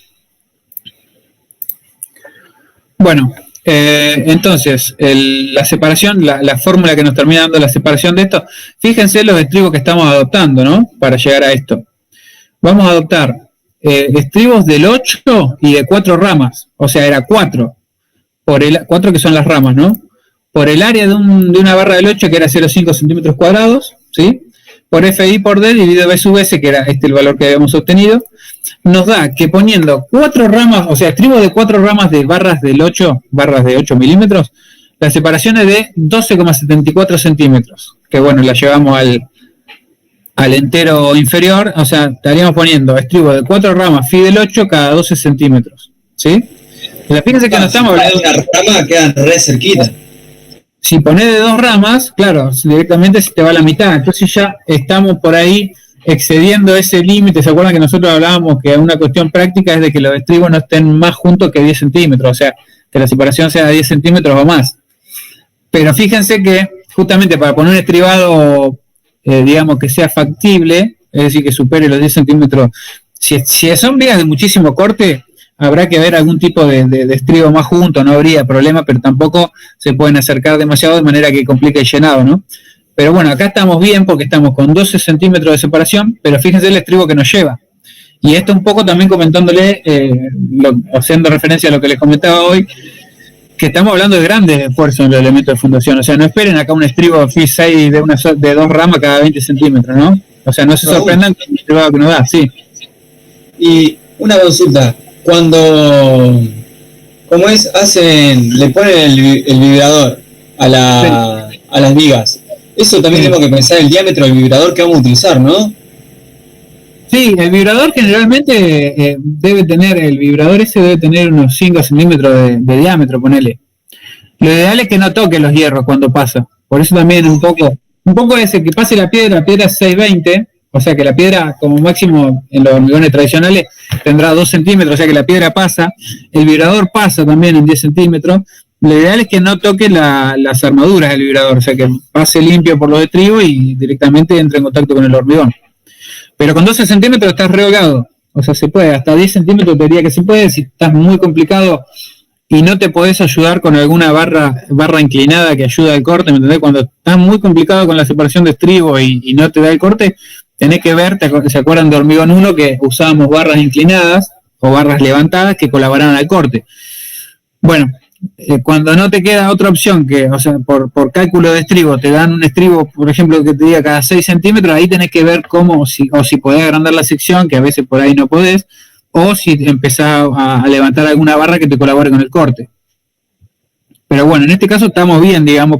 Bueno, entonces, la separación, la fórmula que nos termina dando la separación de esto, fíjense los estribos que estamos adoptando, ¿no? Para llegar a esto. Vamos a adoptar estribos del 8 y de 4 ramas, o sea, era 4, 4 que son las ramas, ¿no? Por el área de una barra del 8 que era 0,5 centímetros cuadrados, ¿sí? Por FI por D dividido B sub S, que era el valor que habíamos obtenido, nos da que poniendo 4 ramas, o sea, estribos de 4 ramas de barras del 8, barras de 8 milímetros, la separación es de 12,74 centímetros, que bueno, la llevamos al entero inferior, o sea, estaríamos poniendo estribos de 4 ramas phi del 8 cada 12 centímetros, ¿sí? Pero fíjense que no estamos hablando de una rama, quedan re cerquita. Si pones de 2 ramas, claro, directamente se te va a la mitad, entonces ya estamos por ahí excediendo ese límite. ¿Se acuerdan que nosotros hablábamos que una cuestión práctica es de que los estribos no estén más juntos que 10 centímetros, o sea, que la separación sea de 10 centímetros o más? Pero fíjense que justamente para poner un estribado, digamos, que sea factible, es decir, que supere los 10 centímetros, si son vigas de muchísimo corte, habrá que ver algún tipo de estribo más junto, no habría problema, pero tampoco se pueden acercar demasiado de manera que complique el llenado, ¿no? Pero bueno, acá estamos bien porque estamos con 12 centímetros de separación, pero fíjense el estribo que nos lleva. Y esto un poco también comentándole, haciendo referencia a lo que les comentaba hoy, que estamos hablando de grandes esfuerzos en los elementos de fundación. O sea, no esperen acá un estribo Phi 6 de 2 ramas cada 20 centímetros, ¿no? O sea, no se sorprendan con el estribado que nos da, sí. Y una consulta, cuando, ¿cómo es? Le ponen el vibrador a las vigas. Eso también tenemos que pensar el diámetro del vibrador que vamos a utilizar, ¿no? Sí, el vibrador generalmente debe tener unos 5 centímetros de diámetro, ponele. Lo ideal es que no toque los hierros cuando pasa. Por eso también un poco es el que pase la piedra es 620, o sea que la piedra como máximo en los hormigones tradicionales tendrá 2 centímetros, o sea que la piedra pasa, el vibrador pasa también en 10 centímetros. Lo ideal es que no toque las armaduras del vibrador, o sea que pase limpio por los estribos y directamente entre en contacto con el hormigón. Pero con 12 centímetros estás rehogado, o sea, se puede, hasta 10 centímetros te diría que se puede, si estás muy complicado y no te podés ayudar con alguna barra inclinada que ayuda al corte, ¿me entendés? Cuando estás muy complicado con la separación de estribo y no te da el corte, tenés que ver, ¿se acuerdan de Hormigón 1 que usábamos barras inclinadas o barras levantadas que colaboraban al corte? Bueno, cuando no te queda otra opción que, o sea, por cálculo de estribo, te dan un estribo, por ejemplo, que te diga cada 6 centímetros, ahí tenés que ver cómo, si podés agrandar la sección, que a veces por ahí no podés, o si empezás a levantar alguna barra que te colabore con el corte. Pero bueno, en este caso estamos bien, digamos,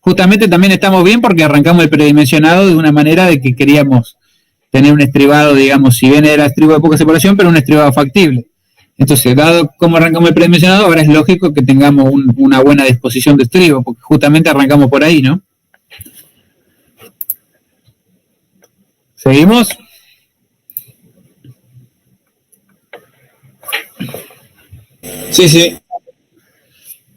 justamente también estamos bien porque arrancamos el predimensionado de una manera de que queríamos tener un estribado, digamos, si bien era estribo de poca separación, pero un estribado factible. Entonces, dado cómo arrancamos el predimensionado, ahora es lógico que tengamos una buena disposición de estribo, porque justamente arrancamos por ahí, ¿no? ¿Seguimos? Sí.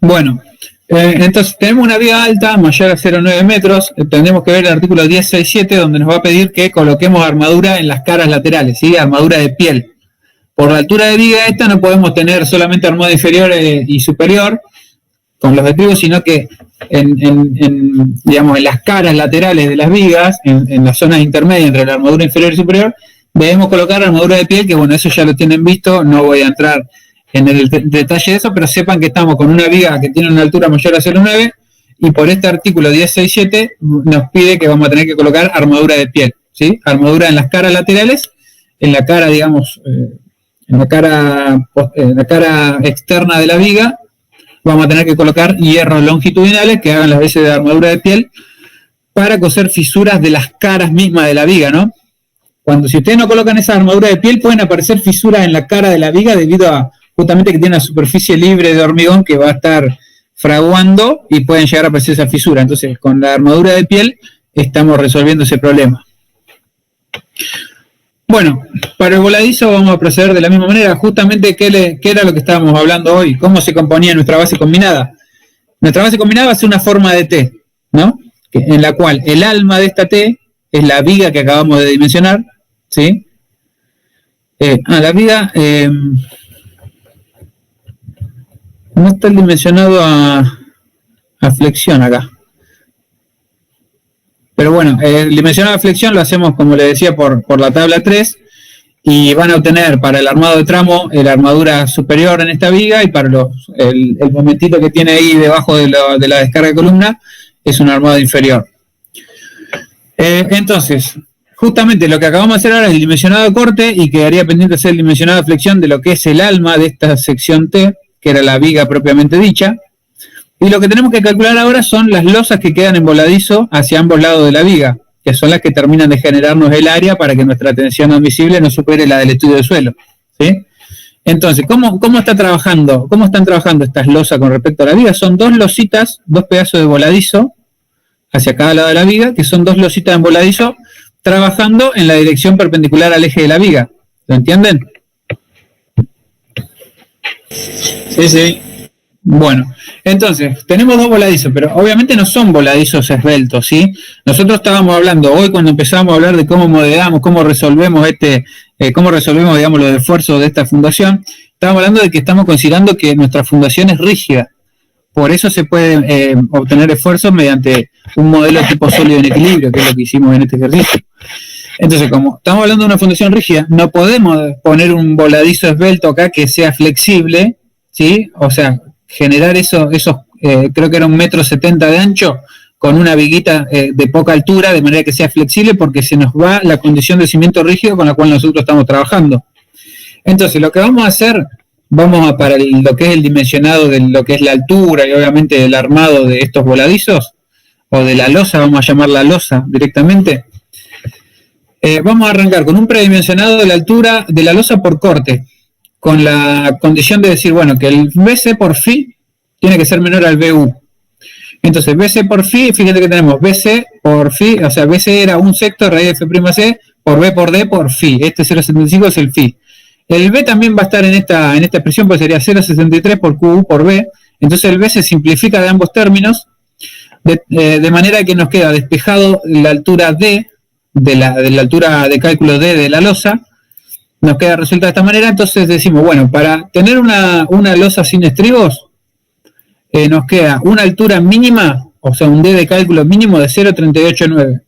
Bueno, entonces tenemos una viga alta, mayor a 0,9 metros, tendremos que ver el artículo 1067, donde nos va a pedir que coloquemos armadura en las caras laterales, ¿sí? Armadura de piel. Por la altura de viga esta no podemos tener solamente armadura inferior y superior con los estribos, sino que digamos, en las caras laterales de las vigas, en las zonas intermedias entre la armadura inferior y superior, debemos colocar armadura de piel, que bueno, eso ya lo tienen visto, no voy a entrar en el detalle de eso, pero sepan que estamos con una viga que tiene una altura mayor a 0,9 y por este artículo 1067 nos pide que vamos a tener que colocar armadura de piel, ¿sí? Armadura en las caras laterales, en la cara, digamos, en la cara externa de la viga, vamos a tener que colocar hierros longitudinales que hagan las veces de armadura de piel para coser fisuras de las caras mismas de la viga, ¿no? Si ustedes no colocan esa armadura de piel, pueden aparecer fisuras en la cara de la viga debido a justamente que tiene una superficie libre de hormigón que va a estar fraguando y pueden llegar a aparecer esa fisura. Entonces, con la armadura de piel estamos resolviendo ese problema. Bueno, para el voladizo vamos a proceder de la misma manera. Justamente, ¿qué era lo que estábamos hablando hoy? ¿Cómo se componía nuestra base combinada? Nuestra base combinada va a ser una forma de T, ¿no? En la cual el alma de esta T es la viga que acabamos de dimensionar, ¿sí? La viga no está dimensionado a flexión acá. Pero bueno, el dimensionado de flexión lo hacemos, como le decía, por la tabla 3, y van a obtener para el armado de tramo la armadura superior en esta viga, y para el momentito que tiene ahí debajo de la descarga de columna es un armado inferior. Entonces, justamente lo que acabamos de hacer ahora es el dimensionado de corte, y quedaría pendiente hacer el dimensionado de flexión de lo que es el alma de esta sección T, que era la viga propiamente dicha. Y lo que tenemos que calcular ahora son las losas que quedan en voladizo hacia ambos lados de la viga, que son las que terminan de generarnos el área para que nuestra tensión admisible no supere la del estudio de suelo, ¿sí? Entonces, ¿cómo están trabajando estas losas con respecto a la viga? Son dos lositas, dos pedazos de voladizo hacia cada lado de la viga, que son dos lositas en voladizo trabajando en la dirección perpendicular al eje de la viga. ¿Lo entienden? Sí, sí. Bueno, entonces, tenemos dos voladizos, pero obviamente no son voladizos esbeltos, ¿sí? Nosotros estábamos hablando, hoy cuando empezamos a hablar de cómo modelamos, cómo resolvemos digamos, los esfuerzos de esta fundación, estábamos hablando de que estamos considerando que nuestra fundación es rígida. Por eso se puede obtener esfuerzos mediante un modelo tipo sólido en equilibrio, que es lo que hicimos en este ejercicio. Entonces, como estamos hablando de una fundación rígida, no podemos poner un voladizo esbelto acá que sea flexible, ¿sí? O sea, generar esos creo que era 1,70 m de ancho, con una viguita de poca altura, de manera que sea flexible, porque se nos va la condición de cimiento rígido con la cual nosotros estamos trabajando. Entonces, lo que vamos a hacer, para lo que es el dimensionado de lo que es la altura y obviamente el armado de estos voladizos, o de la losa, vamos a llamarla losa directamente, vamos a arrancar con un predimensionado de la altura de la losa por corte, con la condición de decir, bueno, que el BC por phi tiene que ser menor al BU. Entonces, BC por phi, fíjate que tenemos BC por phi, o sea, BC era 1/6 raíz de F'C por B por D por phi. Este 0,75 es el phi. El B también va a estar en esta expresión, pues sería 0,63 por QU por B. Entonces el B se simplifica de ambos términos, de manera que nos queda despejado la altura D, de la altura de cálculo D de la losa, nos queda resuelta de esta manera. Entonces decimos, bueno, para tener una losa sin estribos, nos queda una altura mínima, o sea, un D de cálculo mínimo de 0,389.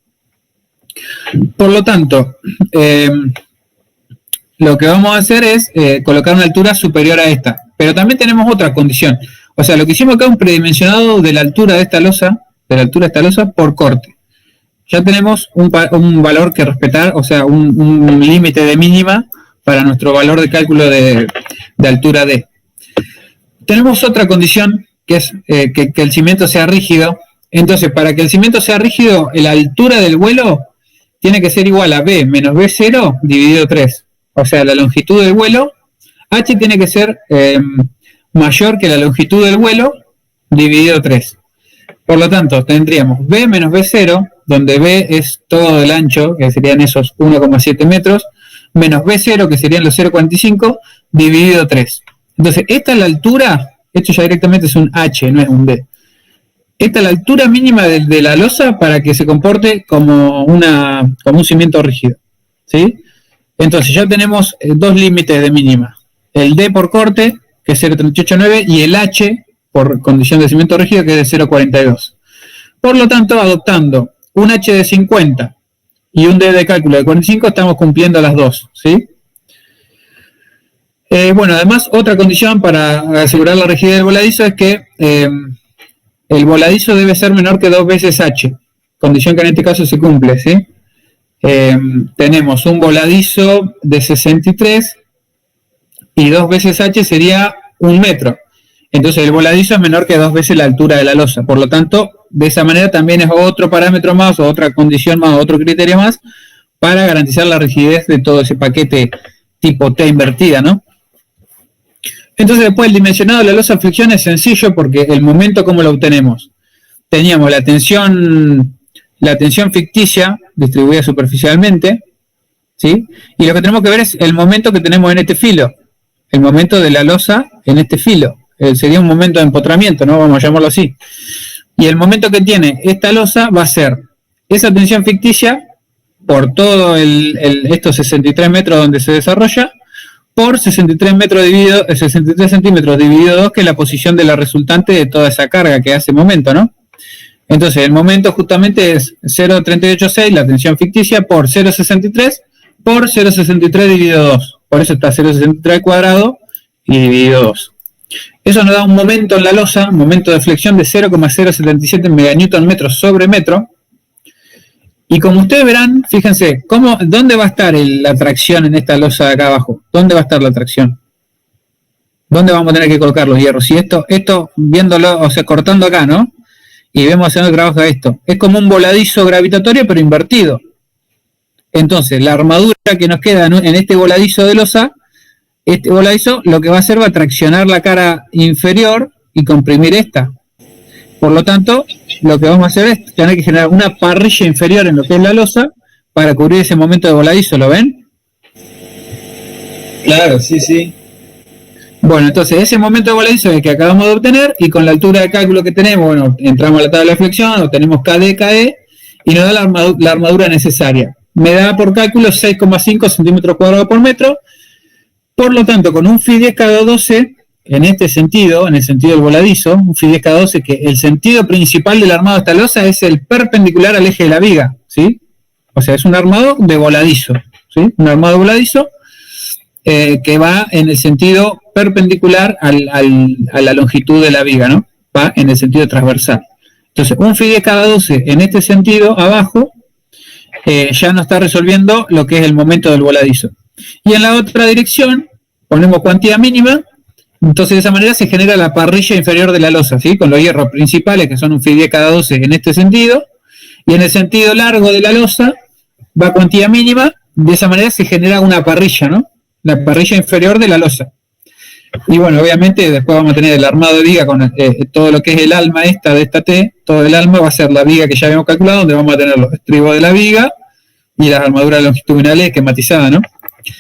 Por lo tanto, lo que vamos a hacer es colocar una altura superior a esta. Pero también tenemos otra condición. O sea, lo que hicimos acá es un predimensionado de la altura de esta losa, por corte. Ya tenemos un valor que respetar, o sea, un límite de mínima para nuestro valor de cálculo de altura D. Tenemos otra condición, que es que el cimiento sea rígido. Entonces, para que el cimiento sea rígido, la altura del vuelo tiene que ser igual a B menos B0 dividido 3. O sea, la longitud del vuelo, H tiene que ser mayor que la longitud del vuelo dividido 3. Por lo tanto, tendríamos B menos B0, donde B es todo el ancho, que serían esos 1,7 metros, menos B0, que serían los 0,45, dividido 3. Entonces, esta es la altura, esto ya directamente es un H, no es un B. Esta es la altura mínima de la losa para que se comporte como un cimiento rígido, ¿sí? Entonces, ya tenemos dos límites de mínima. El D por corte, que es 0,389, y el H por condición de cimiento rígido, que es de 0,42. Por lo tanto, adoptando un H de 50 y un D de cálculo de 45, estamos cumpliendo las dos, ¿sí? Bueno, además, otra condición para asegurar la rigidez del voladizo es que el voladizo debe ser menor que 2 veces H, condición que en este caso se cumple, ¿sí? Tenemos un voladizo de 63 y 2 veces H sería 1 metro. Entonces el voladizo es menor que 2 veces la altura de la losa. Por lo tanto, de esa manera también es otro parámetro más, o otra condición más, otro criterio más, para garantizar la rigidez de todo ese paquete tipo T invertida, ¿no? Entonces después el dimensionado de la losa flexión es sencillo, porque el momento, ¿cómo lo obtenemos? Teníamos la tensión ficticia distribuida superficialmente, ¿sí? Y lo que tenemos que ver es el momento que tenemos en este filo, el momento de la losa en este filo. Sería un momento de empotramiento, ¿no? Vamos a llamarlo así. Y el momento que tiene esta losa va a ser esa tensión ficticia por todo estos 63 metros donde se desarrolla, por 63 metros dividido, 63 centímetros dividido 2, que es la posición de la resultante de toda esa carga que hace momento, ¿no? Entonces, el momento justamente es 0,386, la tensión ficticia, por 0,63 por 0,63 dividido 2. Por eso está 0,63 al cuadrado y dividido 2. Eso nos da un momento en la losa, un momento de flexión de 0,077 meganewton metro sobre metro. Y como ustedes verán, fíjense, ¿dónde va a estar la tracción en esta losa de acá abajo? ¿Dónde va a estar la tracción? ¿Dónde vamos a tener que colocar los hierros? Si esto viéndolo, o sea, cortando acá, ¿no? Y vemos haciendo el trabajo de esto. Es como un voladizo gravitatorio, pero invertido. Entonces, la armadura que nos queda en este voladizo de losa, este voladizo lo que va a hacer va a traccionar la cara inferior y comprimir esta. Por lo tanto, lo que vamos a hacer es tener que generar una parrilla inferior en lo que es la losa para cubrir ese momento de voladizo, ¿lo ven? Claro, sí, sí. Bueno, entonces ese momento de voladizo es el que acabamos de obtener y con la altura de cálculo que tenemos, bueno, entramos a la tabla de flexión, obtenemos KD, KE y nos da la armadura necesaria. Me da por cálculo 6,5 centímetros cuadrados por metro. Por lo tanto, con un phi 10 cada 12, en este sentido, en el sentido del voladizo, un phi 10 cada 12, que el sentido principal del armado de esta losa es el perpendicular al eje de la viga, ¿sí? O sea, es un armado de voladizo, ¿sí? Un armado de voladizo que va en el sentido perpendicular a la longitud de la viga, ¿no? Va en el sentido transversal. Entonces, un phi 10 cada 12 en este sentido, abajo, ya nos está resolviendo lo que es el momento del voladizo. Y en la otra dirección, ponemos cuantía mínima, entonces de esa manera se genera la parrilla inferior de la losa, ¿sí? Con los hierros principales, que son un phi 10 cada 12 en este sentido, y en el sentido largo de la losa va cuantía mínima, de esa manera se genera una parrilla, ¿no? La parrilla inferior de la losa. Y bueno, obviamente después vamos a tener el armado de viga con todo lo que es el alma de esta T, todo el alma va a ser la viga que ya habíamos calculado, donde vamos a tener los estribos de la viga y las armaduras longitudinales esquematizadas, ¿no?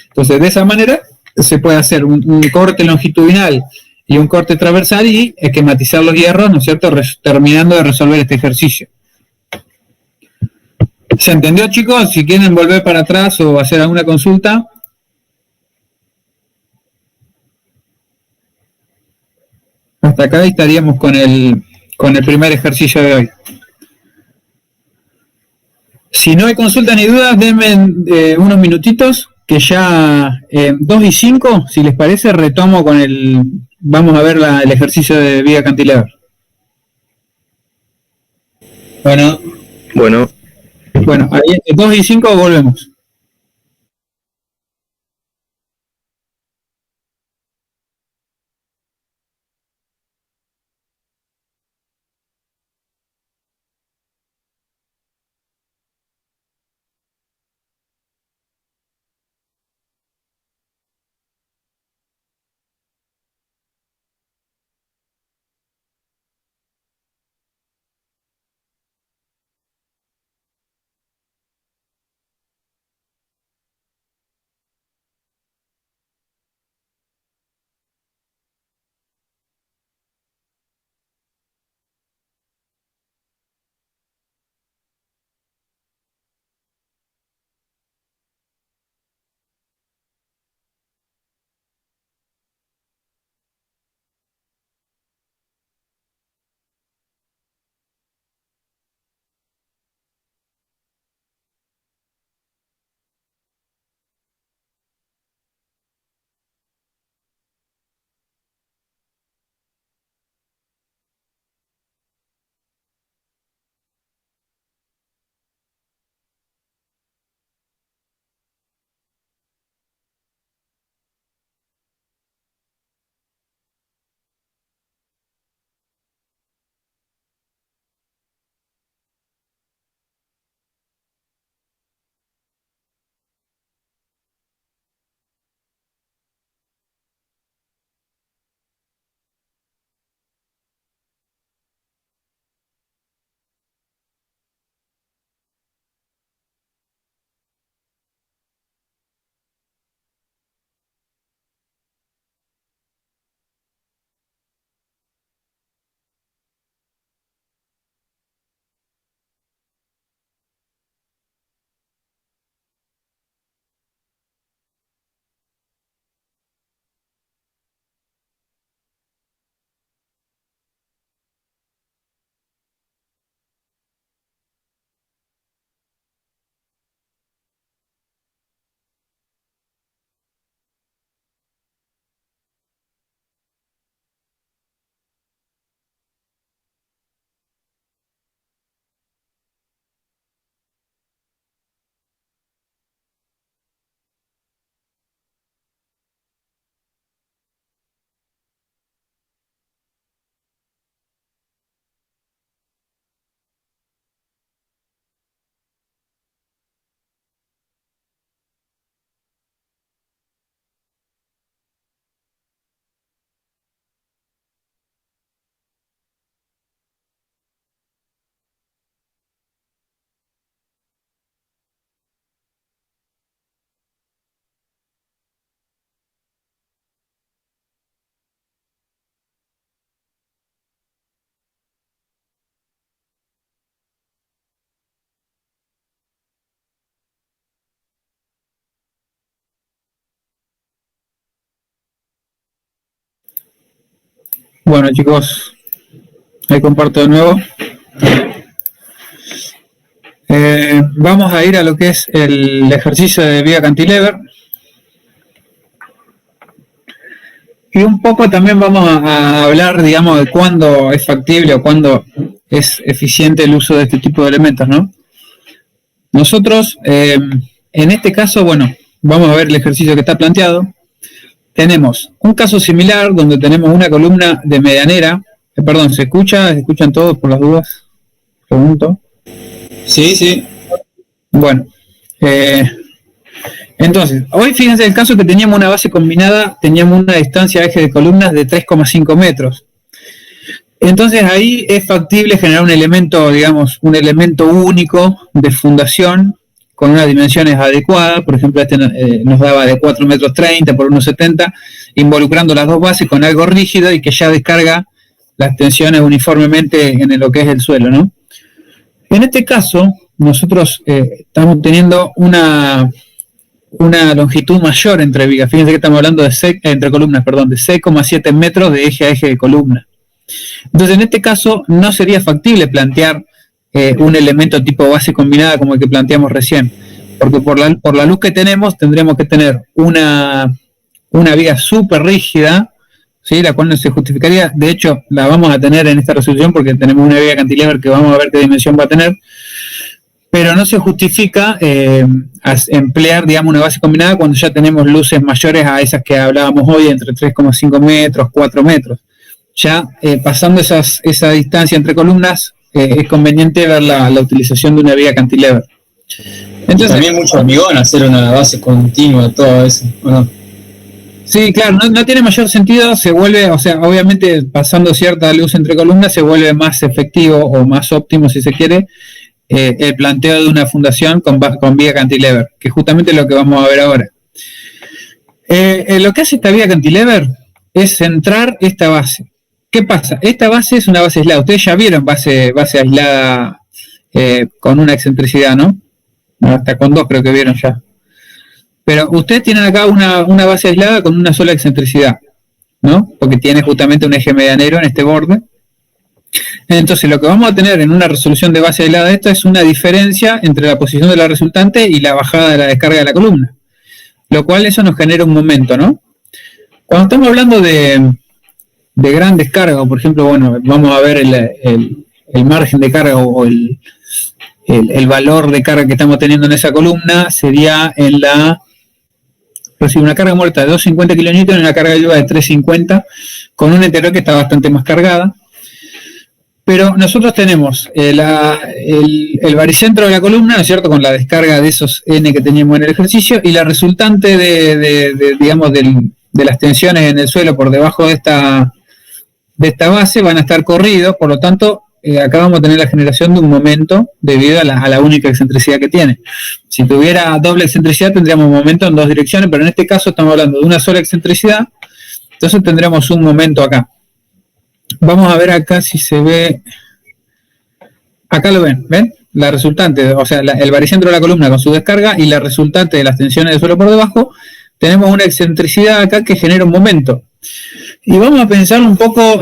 Entonces, de esa manera se puede hacer un corte longitudinal y un corte transversal y esquematizar los hierros, ¿no es cierto?, terminando de resolver este ejercicio. ¿Se entendió, chicos? Si quieren volver para atrás o hacer alguna consulta. Hasta acá estaríamos con el primer ejercicio de hoy. Si no hay consultas ni dudas, denme unos minutitos, que ya 2 y 5, si les parece, retomo con vamos a ver el ejercicio de viga cantilever. Bueno, ahí 2 y 5 volvemos. Bueno, chicos, ahí comparto de nuevo. Vamos a ir a lo que es el ejercicio de viga cantilever. Y un poco también vamos a hablar, digamos, de cuándo es factible o cuándo es eficiente el uso de este tipo de elementos, ¿no? Nosotros, en este caso, bueno, vamos a ver el ejercicio que está planteado. Tenemos un caso similar donde tenemos una columna de medianera. Perdón, ¿se escucha? ¿Se escuchan todos por las dudas? Pregunto. Sí, sí. Bueno, entonces, hoy fíjense el caso que teníamos una base combinada, teníamos una distancia de eje de columnas de 3,5 metros. Entonces ahí es factible generar un elemento, digamos, un elemento único de fundación con unas dimensiones adecuadas. Por ejemplo, este nos daba de 4,30 metros por 1,70, involucrando las dos bases con algo rígido y que ya descarga las tensiones uniformemente en lo que es el suelo, ¿no? En este caso, nosotros estamos teniendo una longitud mayor entre vigas. Fíjense que estamos hablando de entre columnas, perdón, de 6,7 metros de eje a eje de columna. Entonces, en este caso, no sería factible plantear un elemento tipo base combinada como el que planteamos recién, porque por la luz que tenemos, tendremos que tener una viga súper rígida, ¿sí? La cual no se justificaría. De hecho, la vamos a tener en esta resolución porque tenemos una viga cantilever que vamos a ver qué dimensión va a tener, pero no se justifica emplear, digamos, una base combinada cuando ya tenemos luces mayores a esas que hablábamos hoy, entre 3,5 metros, 4 metros. Ya pasando esa distancia entre columnas, es conveniente ver la utilización de una viga cantilever. Entonces, también mucho hormigón hacer una base continua, todo eso, ¿o no? Sí, claro, no tiene mayor sentido, se vuelve, o sea, obviamente pasando cierta luz entre columnas se vuelve más efectivo o más óptimo, si se quiere, el planteo de una fundación con viga cantilever, que es justamente lo que vamos a ver ahora. Lo que hace esta viga cantilever es centrar esta base. ¿Qué pasa? Esta base es una base aislada. Ustedes ya vieron base aislada con una excentricidad, ¿no? Hasta con 2 creo que vieron ya. Pero ustedes tienen acá una base aislada con una sola excentricidad, ¿no? Porque tiene justamente un eje medianero en este borde. Entonces lo que vamos a tener en una resolución de base aislada de esto es una diferencia entre la posición de la resultante y la bajada de la descarga de la columna. Lo cual eso nos genera un momento, ¿no? Cuando estamos hablando de gran descarga, o por ejemplo, bueno, vamos a ver el margen de carga o el valor de carga que estamos teniendo en esa columna, sería recibe una carga muerta de 250 kN y una carga viva de 350, con un interior que está bastante más cargada. Pero nosotros tenemos el baricentro de la columna, ¿no es cierto?, con la descarga de esos N que teníamos en el ejercicio, y la resultante digamos, de las tensiones en el suelo por debajo de esta base van a estar corridos. Por lo tanto, acá vamos a tener la generación de un momento debido a la única excentricidad que tiene. Si tuviera doble excentricidad tendríamos un momento en dos direcciones, pero en este caso estamos hablando de una sola excentricidad, entonces tendremos un momento acá. Vamos a ver acá si se ve. Acá lo ven, ¿ven? La resultante, o sea, el baricentro de la columna con su descarga y la resultante de las tensiones del suelo por debajo, tenemos una excentricidad acá que genera un momento. Y vamos a pensar un poco,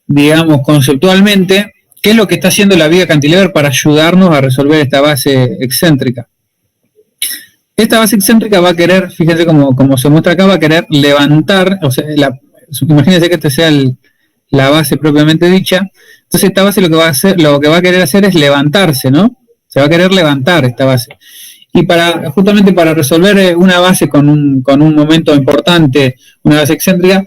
digamos, conceptualmente, qué es lo que está haciendo la viga cantilever para ayudarnos a resolver esta base excéntrica. Esta base excéntrica va a querer, fíjense como se muestra acá, va a querer levantar, o sea, imagínense que esta sea la base propiamente dicha. Entonces esta base lo que va a querer hacer es levantarse, ¿no? Se va a querer levantar esta base. Y justamente para resolver una base con un momento importante, una base excéntrica,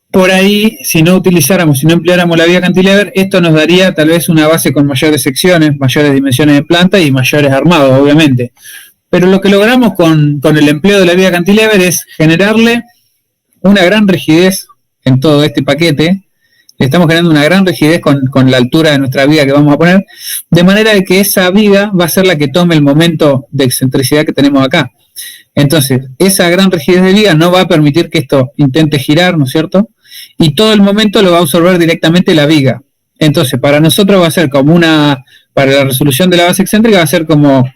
por ahí, si no empleáramos la viga cantilever, esto nos daría tal vez una base con mayores secciones, mayores dimensiones de planta y mayores armados, obviamente. Pero lo que logramos con el empleo de la viga cantilever es generarle una gran rigidez en todo este paquete. Le estamos generando una gran rigidez con la altura de nuestra viga que vamos a poner, de manera de que esa viga va a ser la que tome el momento de excentricidad que tenemos acá. Entonces, esa gran rigidez de viga no va a permitir que esto intente girar, ¿no es cierto? Y todo el momento lo va a absorber directamente la viga. Entonces, para nosotros va a ser como para la resolución de la base excéntrica va a ser como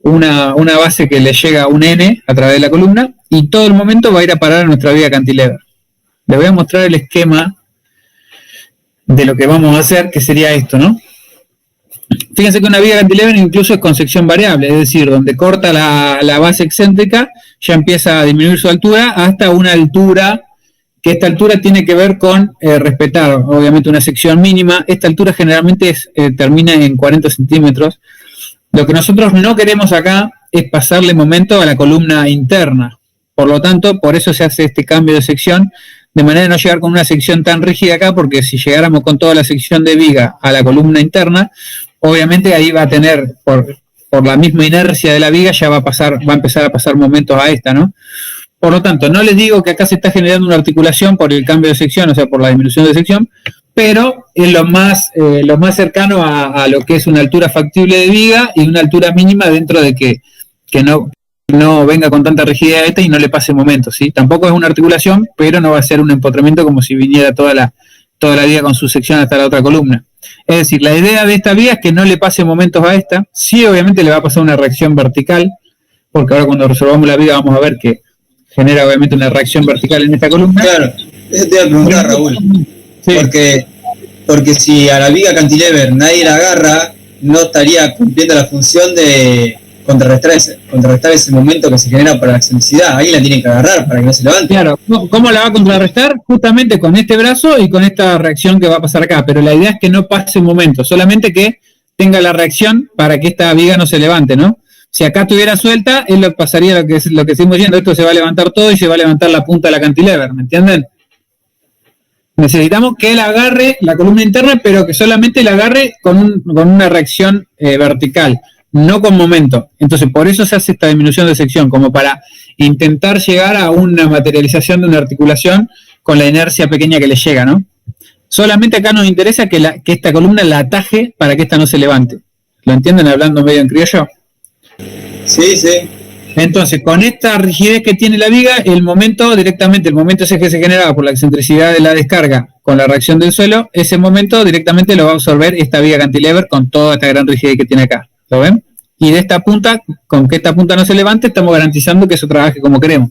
una base que le llega a un N a través de la columna y todo el momento va a ir a parar a nuestra viga cantilever. Les voy a mostrar el esquema de lo que vamos a hacer, que sería esto, ¿no? Fíjense que una viga cantilever incluso es con sección variable, es decir, donde corta la base excéntrica, ya empieza a disminuir su altura hasta una altura, que esta altura tiene que ver con respetar, obviamente, una sección mínima. Esta altura generalmente termina en 40 centímetros. Lo que nosotros no queremos acá es pasarle momento a la columna interna. Por lo tanto, por eso se hace este cambio de sección, de manera de no llegar con una sección tan rígida acá, porque si llegáramos con toda la sección de viga a la columna interna, obviamente ahí va a tener, por la misma inercia de la viga, ya va a empezar a pasar momentos a esta, ¿no? Por lo tanto, no les digo que acá se está generando una articulación por el cambio de sección, o sea, por la disminución de sección, pero es lo más cercano a lo que es una altura factible de viga y una altura mínima dentro de que no venga con tanta rigidez a esta y no le pase momentos, ¿sí? Tampoco es una articulación, pero no va a ser un empotramiento como si viniera toda la viga con su sección hasta la otra columna. Es decir, la idea de esta viga es que no le pase momentos a esta. Sí, obviamente le va a pasar una reacción vertical, porque ahora cuando resolvamos la viga vamos a ver que genera obviamente una reacción vertical en esta columna. Claro, eso te iba a preguntar, Raúl. Sí. Porque si a la viga cantilever nadie la agarra, no estaría cumpliendo la función de contrarrestar ese momento que se genera por la excentricidad. Ahí la tienen que agarrar para que no se levante. Claro, ¿cómo la va a contrarrestar? Justamente con este brazo y con esta reacción que va a pasar acá. Pero la idea es que no pase un momento, solamente que tenga la reacción para que esta viga no se levante, ¿no? Si acá estuviera suelta, pasaría lo que seguimos diciendo, esto se va a levantar todo y se va a levantar la punta de la cantilever, ¿me entienden? Necesitamos que él agarre la columna interna, pero que solamente la agarre con una reacción vertical, no con momento. Entonces, por eso se hace esta disminución de sección, como para intentar llegar a una materialización de una articulación con la inercia pequeña que le llega, ¿no? Solamente acá nos interesa que esta columna la ataje para que esta no se levante. ¿Lo entienden hablando medio en criollo? Sí, sí. Entonces, con esta rigidez que tiene la viga, el momento ese que se generaba por la excentricidad de la descarga con la reacción del suelo, ese momento directamente lo va a absorber esta viga cantilever con toda esta gran rigidez que tiene acá. ¿Lo ven? Y de esta punta, con que esta punta no se levante, estamos garantizando que eso trabaje como queremos.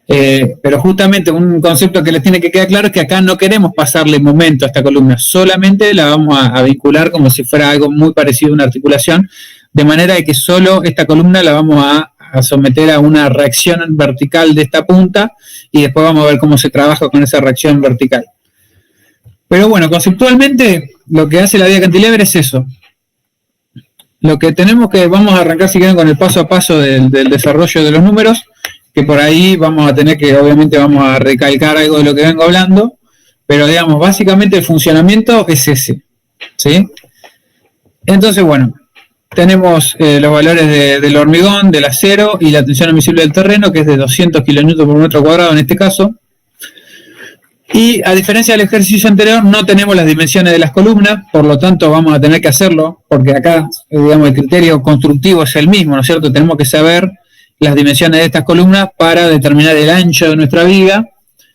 Pero justamente un concepto que les tiene que quedar claro es que acá no queremos pasarle momento a esta columna, solamente la vamos a vincular como si fuera algo muy parecido a una articulación, de manera de que solo esta columna la vamos a someter a una reacción vertical de esta punta y después vamos a ver cómo se trabaja con esa reacción vertical. Pero bueno, conceptualmente lo que hace la viga cantilever es eso. Lo que vamos a arrancar si quieren con el paso a paso del desarrollo de los números, que por ahí vamos a tener que, obviamente vamos a recalcar algo de lo que vengo hablando, pero digamos, básicamente el funcionamiento es ese, ¿sí? Entonces, bueno, tenemos los valores del hormigón, del acero y la tensión admisible del terreno, que es de 200 kN por metro cuadrado en este caso. Y a diferencia del ejercicio anterior, no tenemos las dimensiones de las columnas, por lo tanto vamos a tener que hacerlo, porque acá, digamos, el criterio constructivo es el mismo, ¿no es cierto? Tenemos que saber las dimensiones de estas columnas para determinar el ancho de nuestra viga,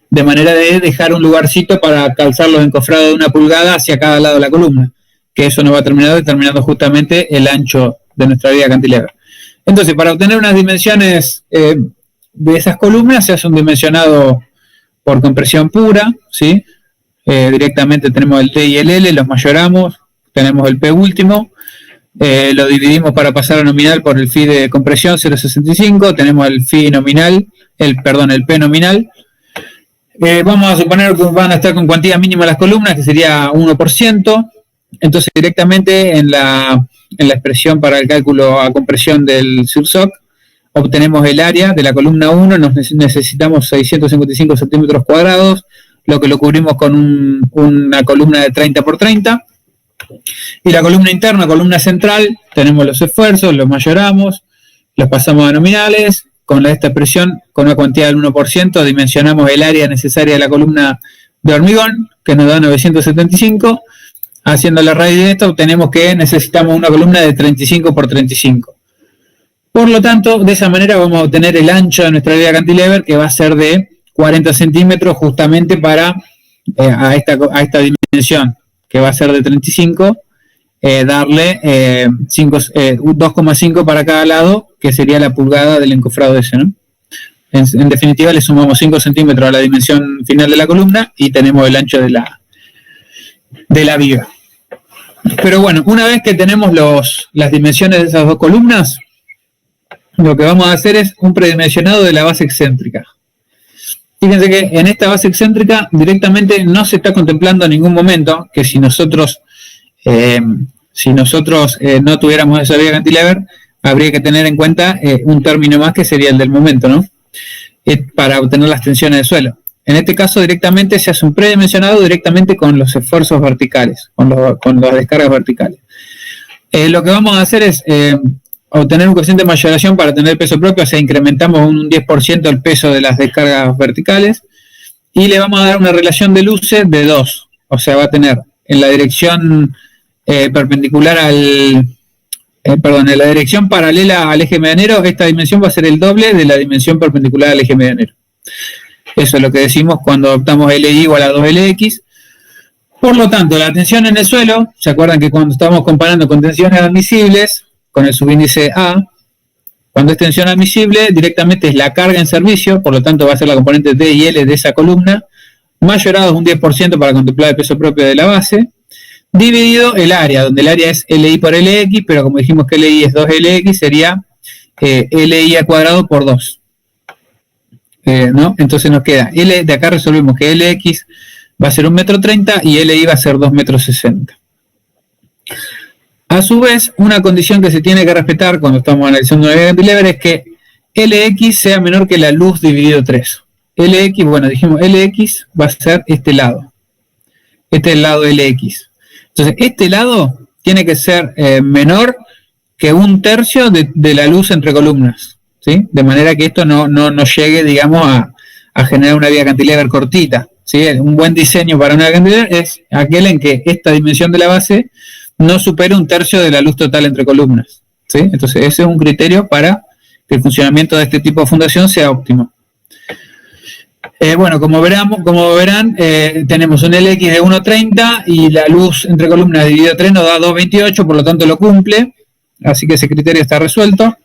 de manera de dejar un lugarcito para calzar los encofrados de 1 pulgada hacia cada lado de la columna, que eso nos va a terminar determinando justamente el ancho de nuestra viga cantilever. Entonces, para obtener unas dimensiones de esas columnas, se hace un dimensionado por compresión pura, ¿sí? Directamente tenemos el T y el L, los mayoramos, tenemos el P último, lo dividimos para pasar a nominal por el phi de compresión 0,65, tenemos el phi nominal, el P nominal. Vamos a suponer que van a estar con cuantía mínima las columnas, que sería 1%, entonces directamente en la expresión para el cálculo a compresión del SURSOC, obtenemos el área de la columna 1, necesitamos 655 centímetros cuadrados, lo que lo cubrimos con una columna de 30 por 30. Y la columna interna, columna central, tenemos los esfuerzos, los mayoramos, los pasamos a nominales, con esta expresión, con una cuantía del 1%, dimensionamos el área necesaria de la columna de hormigón, que nos da 975. Haciendo la raíz de esto, obtenemos que necesitamos una columna de 35 por 35. Por lo tanto, de esa manera vamos a obtener el ancho de nuestra viga cantilever, que va a ser de 40 centímetros justamente para a esta dimensión, que va a ser de 35, darle 2,5 para cada lado, que sería la pulgada del encofrado ese, ¿no? En definitiva, le sumamos 5 centímetros a la dimensión final de la columna y tenemos el ancho de de la viga. Pero bueno, una vez que tenemos las dimensiones de esas dos columnas, lo que vamos a hacer es un predimensionado de la base excéntrica. Fíjense que en esta base excéntrica directamente no se está contemplando en ningún momento que si nosotros no tuviéramos esa viga cantilever, habría que tener en cuenta un término más que sería el del momento, ¿no? Para obtener las tensiones de suelo. En este caso directamente se hace un predimensionado directamente con los esfuerzos verticales, con las descargas verticales. Lo que vamos a hacer es obtener un coeficiente de mayoración para tener peso propio, o sea, incrementamos un 10% el peso de las descargas verticales y le vamos a dar una relación de luces de 2, o sea, va a tener en la dirección perpendicular en la dirección paralela al eje medianero, esta dimensión va a ser el doble de la dimensión perpendicular al eje medianero. Eso es lo que decimos cuando adoptamos LI igual a 2LX. Por lo tanto, la tensión en el suelo, ¿se acuerdan que cuando estábamos comparando con tensiones admisibles, con el subíndice A, cuando es tensión admisible, directamente es la carga en servicio, por lo tanto va a ser la componente D y L de esa columna, mayorados un 10% para contemplar el peso propio de la base, dividido el área, donde el área es LI por LX, pero como dijimos que LI es 2LX, sería LI al cuadrado por 2. ¿No? Entonces nos queda, de acá resolvemos que LX va a ser 1,30 m y LI va a ser 2,60 m. A su vez, una condición que se tiene que respetar cuando estamos analizando una viga cantilever es que LX sea menor que la luz dividido 3. LX, bueno, dijimos LX va a ser este lado. Este es el lado LX. Entonces, este lado tiene que ser menor que 1/3 de la luz entre columnas, ¿sí? De manera que esto no llegue, digamos, a generar una viga cantilever cortita, ¿sí? Un buen diseño para una viga cantilever es aquel en que esta dimensión de la base no supere 1/3 de la luz total entre columnas, ¿sí? Entonces, ese es un criterio para que el funcionamiento de este tipo de fundación sea óptimo. Bueno, como verán, tenemos un LX de 1,30 y la luz entre columnas dividido 3 nos da 2,28, por lo tanto lo cumple, así que ese criterio está resuelto.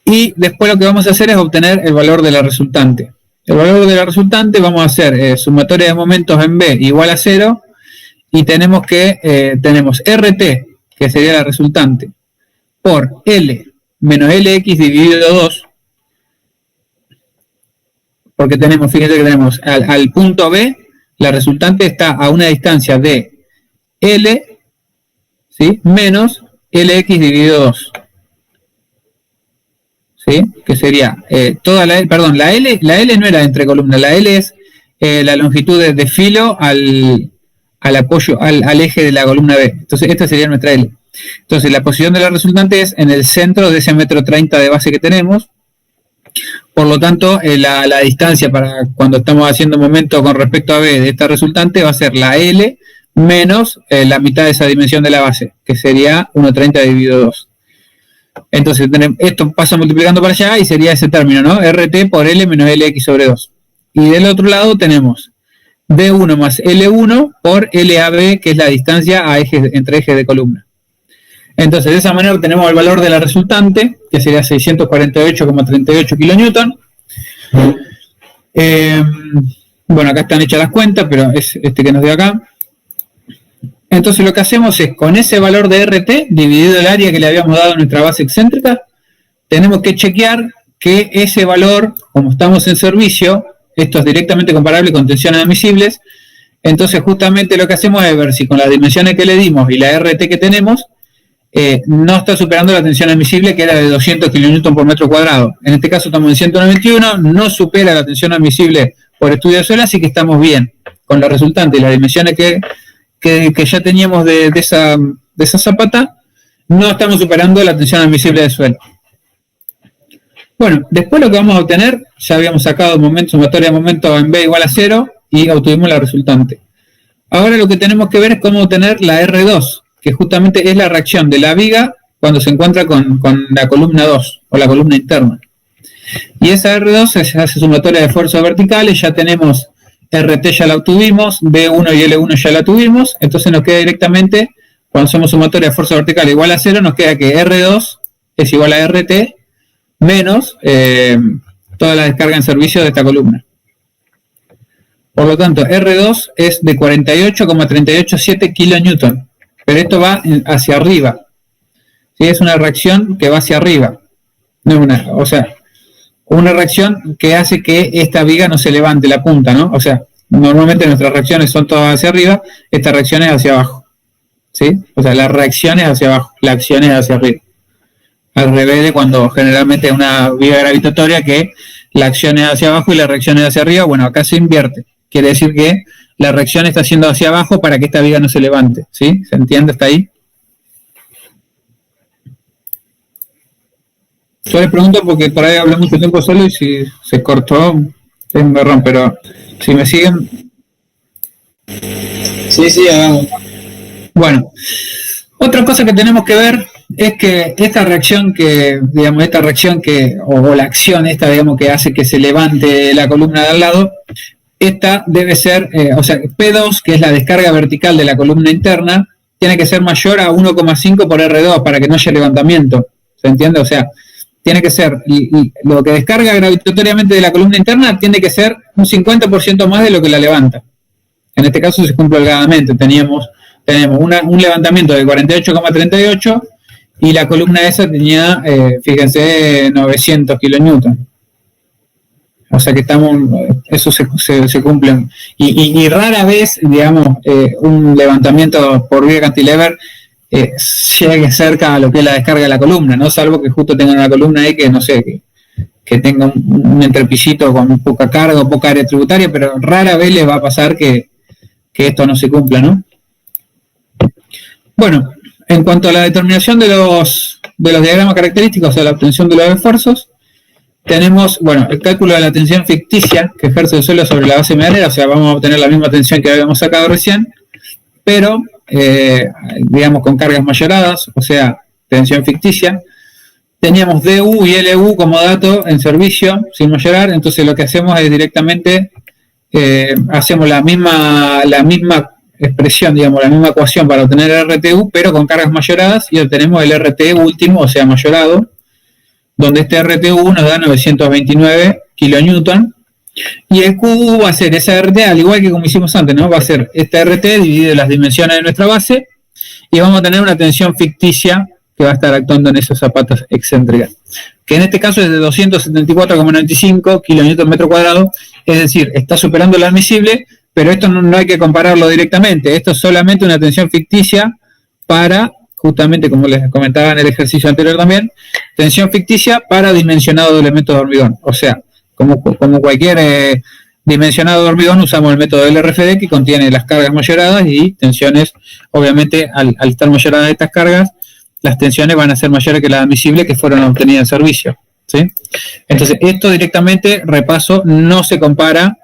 Y después lo que vamos a hacer es obtener el valor de la resultante. El valor de la resultante vamos a hacer sumatoria de momentos en B igual a 0, y tenemos RT, que sería la resultante, por L menos LX dividido 2, porque fíjense que tenemos al punto B, la resultante está a una distancia de L, ¿sí?, menos LX dividido 2. ¿Sí? Que sería la L no era entre columnas, la L es la longitud de filo al apoyo, al eje de la columna B. Entonces esta sería nuestra L. Entonces la posición de la resultante es en el centro de ese 1,30 m de base que tenemos. Por lo tanto, la distancia para cuando estamos haciendo momento con respecto a B de esta resultante va a ser la L menos la mitad de esa dimensión de la base, que sería 1,30 dividido 2. Entonces, esto pasa multiplicando para allá y sería ese término, ¿no? RT por L menos LX sobre 2. Y del otro lado tenemos D1 más L1 por LAB, que es la distancia entre ejes de columna. Entonces, de esa manera obtenemos el valor de la resultante, que sería 648,38 kN. Bueno, acá están hechas las cuentas, pero es este que nos dio acá. Entonces lo que hacemos es, con ese valor de RT, dividido el área que le habíamos dado a nuestra base excéntrica, tenemos que chequear que ese valor, como estamos en servicio, esto es directamente comparable con tensiones admisibles, entonces justamente lo que hacemos es ver si con las dimensiones que le dimos y la RT que tenemos, no está superando la tensión admisible, que era de 200 kN por metro cuadrado. En este caso estamos en 191, no supera la tensión admisible por estudio de suelo, así que estamos bien con la resultante y las dimensiones que ya teníamos de esa zapata, no estamos superando la tensión admisible del suelo. Bueno, después lo que vamos a obtener, ya habíamos sacado sumatoria de momentos en B igual a 0 y obtuvimos la resultante. Ahora lo que tenemos que ver es cómo obtener la R2, que justamente es la reacción de la viga cuando se encuentra con la columna 2 o la columna interna. Y esa R2 se hace sumatoria de esfuerzos verticales, ya tenemos RT, ya la obtuvimos, B1 y L1 ya la tuvimos, entonces nos queda directamente, cuando hacemos sumatoria de esfuerzo vertical igual a 0, nos queda que R2 es igual a RT menos toda la descarga en servicio de esta columna. Por lo tanto, R2 es de 48,387 kilonewton, pero esto va hacia arriba. ¿Sí? Es una reacción que va hacia arriba. No una reacción que hace que esta viga no se levante la punta, ¿no? O sea, normalmente nuestras reacciones son todas hacia arriba, esta reacción es hacia abajo. ¿Sí? O sea, la reacción es hacia abajo, la acción es hacia arriba. Al revés de cuando generalmente es una viga gravitatoria que la acción es hacia abajo y la reacción es hacia arriba. Bueno, acá se invierte. Quiere decir que la reacción está haciendo hacia abajo para que esta viga no se levante. ¿Sí? ¿Se entiende hasta ahí? Yo les pregunto porque por ahí hablé mucho tiempo solo y si se cortó es un berrón, pero si me siguen... Sí, hagamos. Bueno, otra cosa que tenemos que ver es que esta reacción o la acción esta, digamos, que hace que se levante la columna de al lado, esta debe ser, P2, que es la descarga vertical de la columna interna, tiene que ser mayor a 1,5 por R2 para que no haya levantamiento. ¿Se entiende? O sea, tiene que ser, lo que descarga gravitatoriamente de la columna interna tiene que ser un 50% más de lo que la levanta. En este caso se cumple holgadamente. Tenemos un levantamiento de 48,38 y la columna esa tenía, fíjense, 900 kilonewton. O sea que eso se cumple. Y rara vez, digamos, un levantamiento por vía cantilever llegue cerca a lo que es la descarga de la columna, ¿no? Salvo que justo tengan una columna ahí que, no sé, que tenga un entrepisito con poca carga o poca área tributaria, pero rara vez les va a pasar que esto no se cumpla, ¿no? Bueno, en cuanto a la determinación de los diagramas característicos, o sea, la obtención de los esfuerzos, tenemos, bueno, el cálculo de la tensión ficticia que ejerce el suelo sobre la base medianera, o sea, vamos a obtener la misma tensión que habíamos sacado recién, pero, digamos, con cargas mayoradas, o sea, tensión ficticia. Teníamos DU y LU como dato en servicio, sin mayorar, entonces lo que hacemos es directamente, hacemos la misma expresión, digamos, la misma ecuación para obtener el RTU, pero con cargas mayoradas, y obtenemos el RTU último, o sea, mayorado, donde este RTU nos da 929 kilonewton, y el QU va a ser esa RT, al igual que como hicimos antes, ¿no? Va a ser esta RT dividido en las dimensiones de nuestra base, y vamos a tener una tensión ficticia que va a estar actuando en esas zapatas excéntricas, que en este caso es de 274,95 kilonewton metro cuadrado, es decir, está superando lo admisible, pero esto no hay que compararlo directamente, esto es solamente una tensión ficticia para, justamente como les comentaba en el ejercicio anterior también, tensión ficticia para dimensionado de elementos de hormigón. O sea, como cualquier dimensionado de hormigón, usamos el método del RFD que contiene las cargas mayoradas y tensiones. Obviamente, al estar mayoradas estas cargas, las tensiones van a ser mayores que las admisibles que fueron obtenidas en servicio, ¿sí? Entonces, esto directamente, repaso, no se compara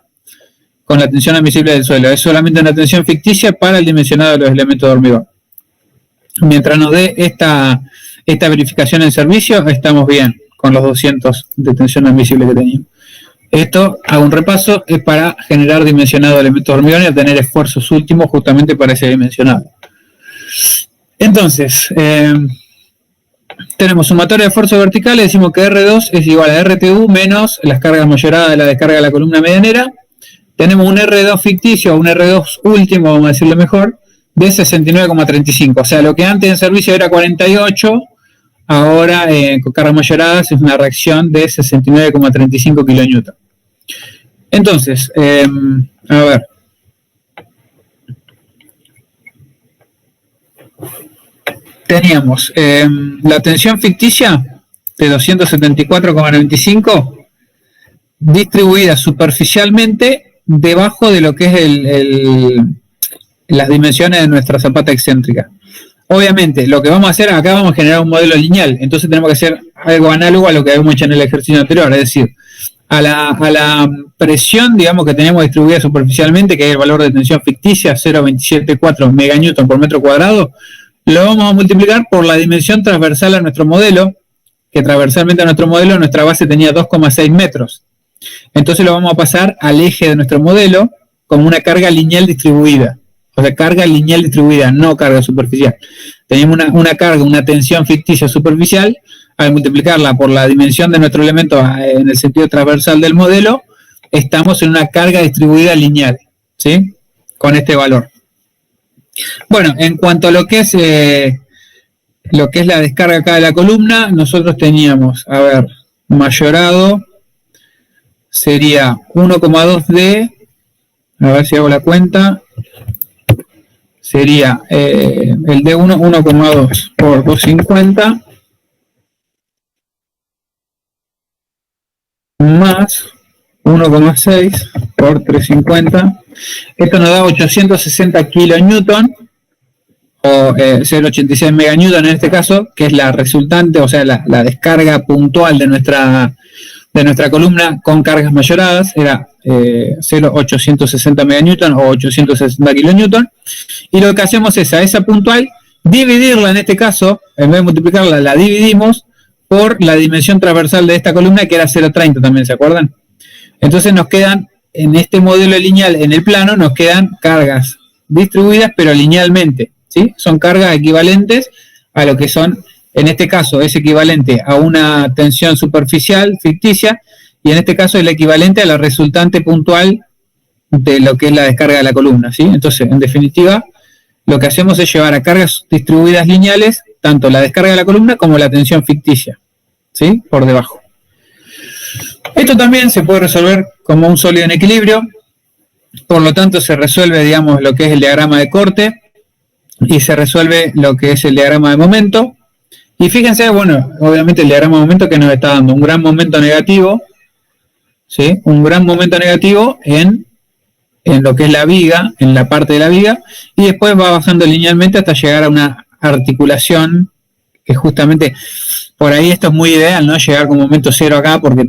con la tensión admisible del suelo. Es solamente una tensión ficticia para el dimensionado de los elementos de hormigón. Mientras nos dé esta verificación en servicio, estamos bien con los 200 de tensión admisible que teníamos. Esto, hago un repaso, es para generar dimensionado de elementos de hormigón y obtener esfuerzos últimos justamente para ese dimensionado. Entonces, tenemos sumatoria de esfuerzos verticales, decimos que R2 es igual a RTU menos las cargas mayoradas de la descarga de la columna medianera. Tenemos un R2 ficticio, un R2 último, vamos a decirlo mejor, de 69,35. O sea, lo que antes en servicio era 48, ahora con cargas mayoradas es una reacción de 69,35 kilonewton. Entonces, a ver. Teníamos la tensión ficticia de 274,95 distribuida superficialmente debajo de lo que es las dimensiones de nuestra zapata excéntrica. Obviamente, lo que vamos a hacer acá, vamos a generar un modelo lineal, entonces tenemos que hacer algo análogo a lo que habíamos hecho en el ejercicio anterior, es decir, a la presión, digamos, que tenemos distribuida superficialmente, que es el valor de tensión ficticia, 0,274 meganewton por metro cuadrado, lo vamos a multiplicar por la dimensión transversal a nuestro modelo, que transversalmente a nuestro modelo nuestra base tenía 2,6 metros. Entonces lo vamos a pasar al eje de nuestro modelo como una carga lineal distribuida. O sea, carga lineal distribuida, no carga superficial. Tenemos una carga, una tensión ficticia superficial, al multiplicarla por la dimensión de nuestro elemento en el sentido transversal del modelo, estamos en una carga distribuida lineal, ¿sí? Con este valor. Bueno, en cuanto a lo que es la descarga acá de la columna, nosotros teníamos, a ver, mayorado sería 1,2D, a ver si hago la cuenta, sería el D1 1,2 por 250 más 1,6 por 350. Esto nos da 860 kilonewton o 0,86 meganewton en este caso, que es la resultante, o sea, la descarga puntual de nuestra columna con cargas mayoradas, era 0,860 meganewton o 860 kilonewton, y lo que hacemos es a esa puntual dividirla, en este caso, en vez de multiplicarla, la dividimos por la dimensión transversal de esta columna, que era 0,30 también, ¿se acuerdan? Entonces nos quedan, en este modelo lineal, en el plano, nos quedan cargas distribuidas, pero linealmente, ¿sí? Son cargas equivalentes a lo que son, en este caso es equivalente a una tensión superficial ficticia, y en este caso es el equivalente a la resultante puntual de lo que es la descarga de la columna, ¿sí? Entonces, en definitiva, lo que hacemos es llevar a cargas distribuidas lineales tanto la descarga de la columna como la tensión ficticia, ¿sí? Por debajo. Esto también se puede resolver como un sólido en equilibrio, por lo tanto se resuelve, digamos, lo que es el diagrama de corte y se resuelve lo que es el diagrama de momento. Y fíjense, bueno, obviamente el diagrama de momento que nos está dando un gran momento negativo, ¿sí? Un gran momento negativo en lo que es la viga, en la parte de la viga, y después va bajando linealmente hasta llegar a una articulación que justamente por ahí esto es muy ideal, ¿no? Llegar con momento cero acá porque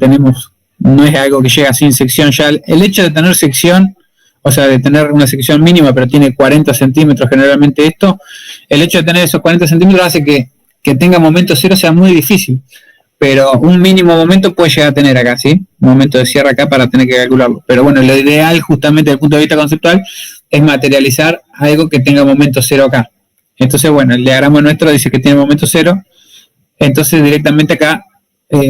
no es algo que llega sin sección ya. El hecho de tener sección, o sea, de tener una sección mínima, pero tiene 40 centímetros generalmente esto, el hecho de tener esos 40 centímetros hace que tenga momento cero sea muy difícil, pero un mínimo momento puede llegar a tener acá, ¿sí? Un momento de cierre acá para tener que calcularlo. Pero bueno, lo ideal justamente desde el punto de vista conceptual es materializar algo que tenga momento cero acá. Entonces, bueno, el diagrama nuestro dice que tiene momento cero, entonces directamente acá,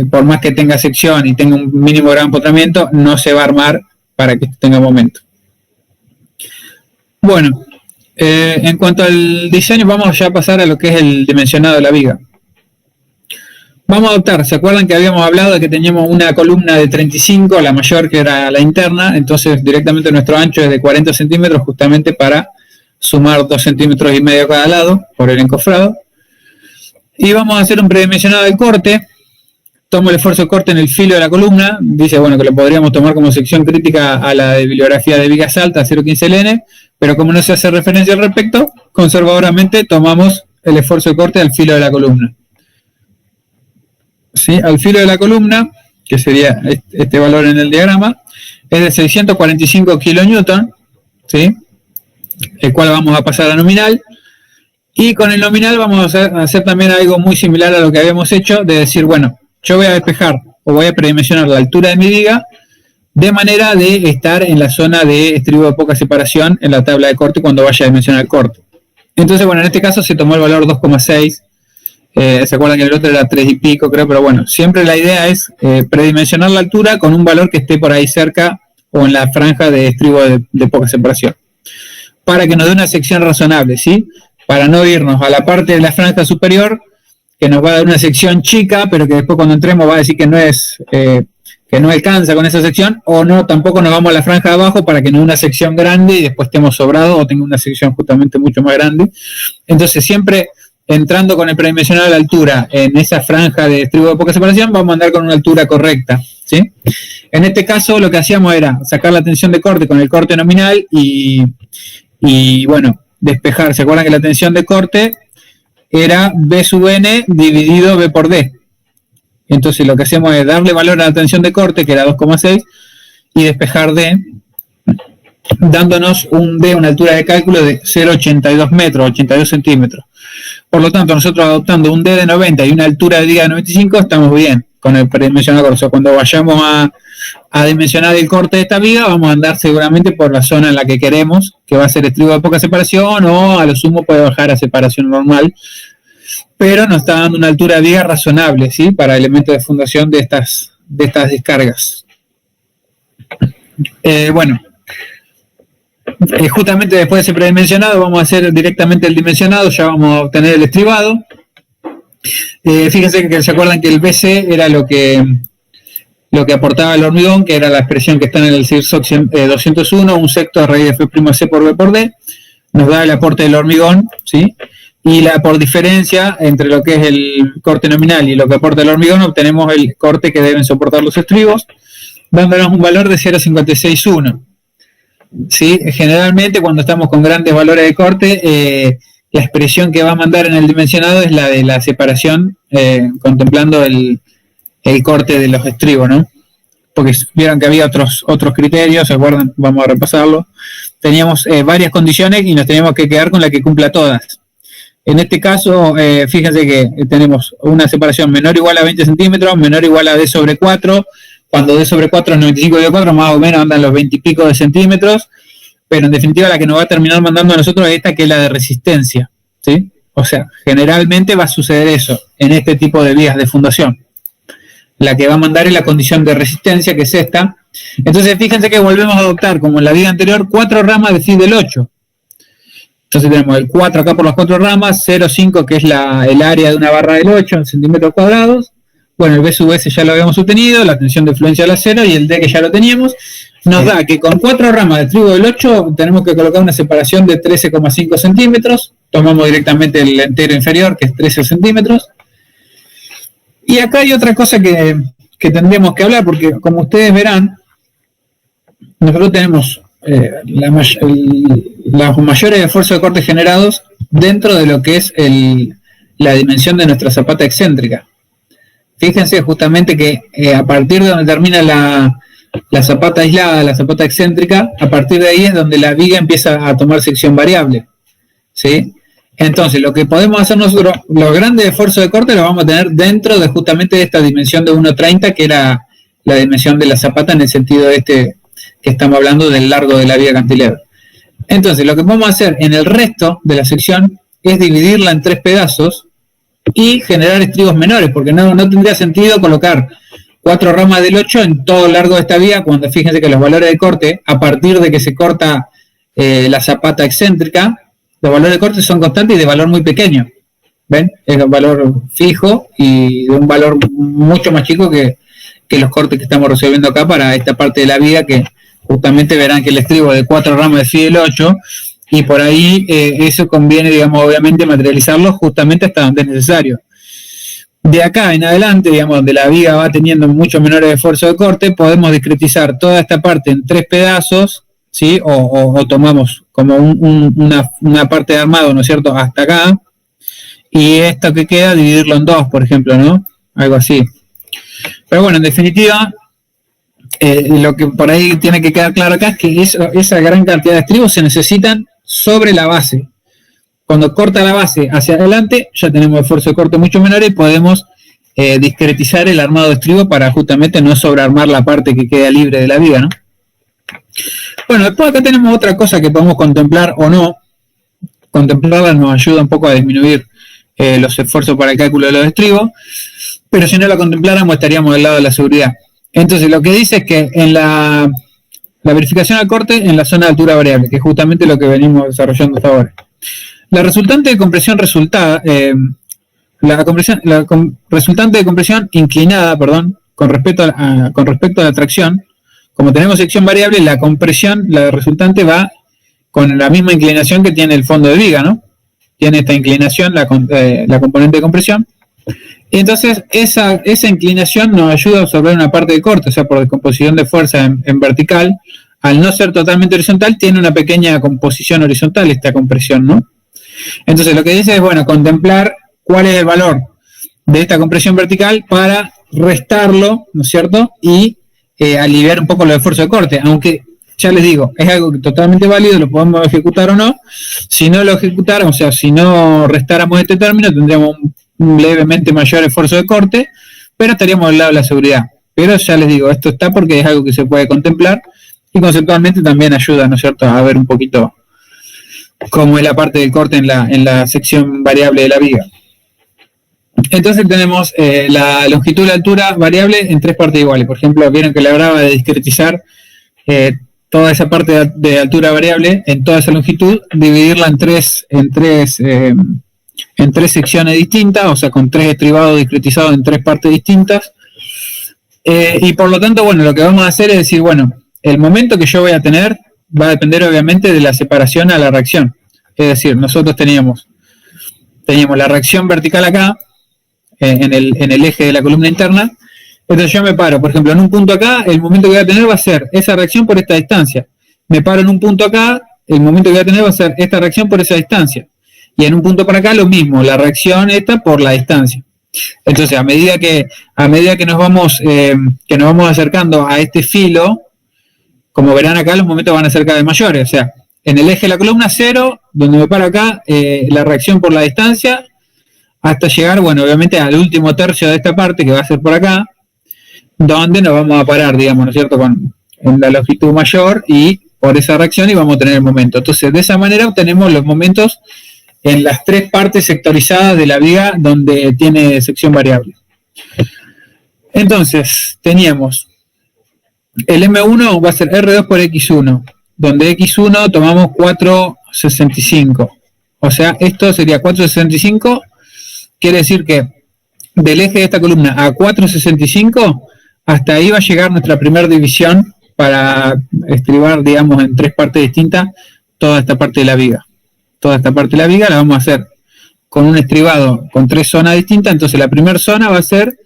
por más que tenga sección y tenga un mínimo gran empotramiento, no se va a armar para que tenga momento. Bueno, en cuanto al diseño, vamos ya a pasar a lo que es el dimensionado de la viga. Vamos a adoptar, ¿se acuerdan que habíamos hablado de que teníamos una columna de 35, la mayor que era la interna? Entonces directamente nuestro ancho es de 40 centímetros justamente para sumar 2 centímetros y medio a cada lado por el encofrado. Y vamos a hacer un predimensionado del corte. Tomo el esfuerzo de corte en el filo de la columna. Dice, bueno, que lo podríamos tomar como sección crítica a la de bibliografía de vigas altas 0,15 ln, pero como no se hace referencia al respecto, conservadoramente tomamos el esfuerzo de corte al filo de la columna. ¿Sí? Al filo de la columna, que sería este valor en el diagrama, es de 645 kilonewton, ¿sí? El cual vamos a pasar a nominal, y con el nominal vamos a hacer también algo muy similar a lo que habíamos hecho, de decir, bueno, yo voy a despejar o voy a predimensionar la altura de mi viga de manera de estar en la zona de estribo de poca separación en la tabla de corte cuando vaya a dimensionar el corte. Entonces, bueno, en este caso se tomó el valor 2,6. Se acuerdan que el otro era 3 y pico, creo, pero bueno, siempre la idea es predimensionar la altura con un valor que esté por ahí cerca o en la franja de estribo de poca separación, para que nos dé una sección razonable, ¿sí? Para no irnos a la parte de la franja superior, que nos va a dar una sección chica, pero que después cuando entremos va a decir que no alcanza con esa sección, o no, tampoco nos vamos a la franja de abajo para que nos dé una sección grande y después estemos sobrados o tenga una sección justamente mucho más grande. Entonces siempre entrando con el predimensionado de la altura en esa franja de estribo de poca separación, vamos a andar con una altura correcta, ¿sí? En este caso lo que hacíamos era sacar la tensión de corte con el corte nominal y bueno, despejar. ¿Se acuerdan que la tensión de corte era B sub n dividido B por D? Entonces lo que hacemos es darle valor a la tensión de corte, que era 2,6, y despejar D, dándonos un D, una altura de cálculo de 0,82 metros, 82 centímetros. Por lo tanto, nosotros adoptando un D de 90 y una altura de viga de 95, estamos bien con el predimensionado. O sea, cuando vayamos a dimensionar el corte de esta viga, vamos a andar seguramente por la zona en la que queremos, que va a ser estribo de poca separación, o a lo sumo puede bajar a separación normal, pero nos está dando una altura de viga razonable, ¿sí? Para elementos de fundación de estas descargas. Bueno, justamente después de ese predimensionado vamos a hacer directamente el dimensionado, ya vamos a obtener el estribado. Fíjense que se acuerdan que el BC era lo que aportaba el hormigón, que era la expresión que está en el CIRSOC 201, un sexto a raíz de F'(C) por B por D, nos da el aporte del hormigón, ¿sí? Y por diferencia entre lo que es el corte nominal y lo que aporta el hormigón, obtenemos el corte que deben soportar los estribos, dándonos un valor de 0,561. ¿Sí? Generalmente cuando estamos con grandes valores de corte, la expresión que va a mandar en el dimensionado es la de la separación, contemplando el corte de los estribos, ¿no? Porque vieron que había otros criterios, ¿se acuerdan? Vamos a repasarlo. Teníamos varias condiciones y nos teníamos que quedar con la que cumpla todas. En este caso, fíjense que tenemos una separación menor o igual a 20 centímetros, menor o igual a D sobre 4, cuando D sobre 4 es 95 de 4, más o menos andan los 20 y pico de centímetros, pero en definitiva la que nos va a terminar mandando a nosotros es esta, que es la de resistencia, ¿sí? O sea, generalmente va a suceder eso en este tipo de vías de fundación. La que va a mandar es la condición de resistencia, que es esta. Entonces, fíjense que volvemos a adoptar, como en la viga anterior, 4 ramas de phi del 8. Entonces tenemos el 4 acá por las 4 ramas, 0,5 que es el área de una barra del 8 en centímetros cuadrados. Bueno, el B sub S ya lo habíamos obtenido, la tensión de fluencia a la 0 y el D que ya lo teníamos. Nos da que con 4 ramas de trigo del 8 tenemos que colocar una separación de 13,5 centímetros. Tomamos directamente el entero inferior, que es 13 centímetros. Y acá hay otra cosa que tendríamos que hablar, porque como ustedes verán, nosotros tenemos los mayores esfuerzos de corte generados dentro de lo que es la dimensión de nuestra zapata excéntrica. Fíjense justamente que a partir de donde termina la zapata aislada, la zapata excéntrica, a partir de ahí es donde la viga empieza a tomar sección variable, ¿sí? Entonces, lo que podemos hacer nosotros, los grandes esfuerzos de corte los vamos a tener dentro de justamente esta dimensión de 1,30, que era la dimensión de la zapata en el sentido que estamos hablando del largo de la viga cantilever. Entonces, lo que vamos a hacer en el resto de la sección es dividirla en 3 pedazos y generar estribos menores, porque no tendría sentido colocar 4 ramas del 8 en todo el largo de esta vía, cuando fíjense que los valores de corte, a partir de que se corta la zapata excéntrica, los valores de corte son constantes y de valor muy pequeño. ¿Ven? Es un valor fijo y de un valor mucho más chico que los cortes que estamos resolviendo acá para esta parte de la viga, que justamente verán que el estribo de 4 ramas de phi del 8, y por ahí eso conviene, digamos, obviamente materializarlo justamente hasta donde es necesario. De acá en adelante, digamos, donde la viga va teniendo mucho menores esfuerzos de corte, podemos discretizar toda esta parte en 3 pedazos, ¿sí? O tomamos como una parte de armado, ¿no es cierto?, hasta acá, y esto que queda, dividirlo en 2, por ejemplo, ¿no? Algo así. Pero bueno, en definitiva, lo que por ahí tiene que quedar claro acá es que esa gran cantidad de estribos se necesitan sobre la base. Cuando corta la base hacia adelante, ya tenemos esfuerzo de corte mucho menor y podemos discretizar el armado de estribo para justamente no sobrearmar la parte que queda libre de la viga, ¿no? Bueno, después acá tenemos otra cosa que podemos contemplar o no. Contemplarla nos ayuda un poco a disminuir los esfuerzos para el cálculo de los estribos, pero si no la contempláramos estaríamos del lado de la seguridad. Entonces lo que dice es que en la verificación al corte en la zona de altura variable, que es justamente lo que venimos desarrollando hasta ahora. La resultante de compresión resultante de compresión inclinada, con respecto a la tracción, como tenemos sección variable, la compresión, la resultante va con la misma inclinación que tiene el fondo de viga, ¿no? Tiene esta inclinación, la componente de compresión. Y entonces esa inclinación nos ayuda a absorber una parte de corte, o sea, por descomposición de fuerza en vertical. Al no ser totalmente horizontal, tiene una pequeña composición horizontal esta compresión, ¿no? Entonces lo que dice es, bueno, contemplar cuál es el valor de esta compresión vertical para restarlo, ¿no es cierto? Y aliviar un poco los esfuerzos de corte, aunque ya les digo, es algo totalmente válido, lo podemos ejecutar o no. Si no lo ejecutáramos, o sea, si no restáramos este término, tendríamos un levemente mayor esfuerzo de corte, pero estaríamos al lado de la seguridad. Pero ya les digo, esto está porque es algo que se puede contemplar y conceptualmente también ayuda, ¿no es cierto?, a ver un poquito cómo es la parte del corte en la sección variable de la viga. Entonces tenemos la longitud y la altura variable en 3 partes iguales. Por ejemplo, vieron que le hablaba de discretizar toda esa parte de altura variable en toda esa longitud, dividirla en tres secciones distintas, o sea, con 3 estribados discretizados en 3 partes distintas. Y por lo tanto, bueno, lo que vamos a hacer es decir, bueno, el momento que yo voy a tener va a depender obviamente de la separación a la reacción. Es decir, nosotros teníamos la reacción vertical acá, en el eje de la columna interna. Entonces yo me paro, por ejemplo, en un punto acá, el momento que voy a tener va a ser esa reacción por esta distancia. Me paro en un punto acá, el momento que voy a tener va a ser esta reacción por esa distancia. Y en un punto para acá lo mismo, la reacción esta por la distancia. Entonces, a medida que nos vamos acercando a este filo, como verán acá, los momentos van a ser cada vez mayores. O sea, en el eje de la columna 0, donde me paro acá, la reacción por la distancia, hasta llegar, bueno, obviamente al último tercio de esta parte, que va a ser por acá, donde nos vamos a parar, digamos, ¿no es cierto?, en la longitud mayor y por esa reacción y vamos a tener el momento. Entonces, de esa manera obtenemos los momentos en las 3 partes sectorizadas de la viga donde tiene sección variable. Entonces, teníamos el M1 va a ser R2 por X1, donde X1 tomamos 4,65. O sea, esto sería 4,65, quiere decir que del eje de esta columna a 4,65, hasta ahí va a llegar nuestra primera división para estribar, digamos, en 3 partes distintas toda esta parte de la viga. Toda esta parte de la viga la vamos a hacer con un estribado con 3 zonas distintas. Entonces la primera zona va a ser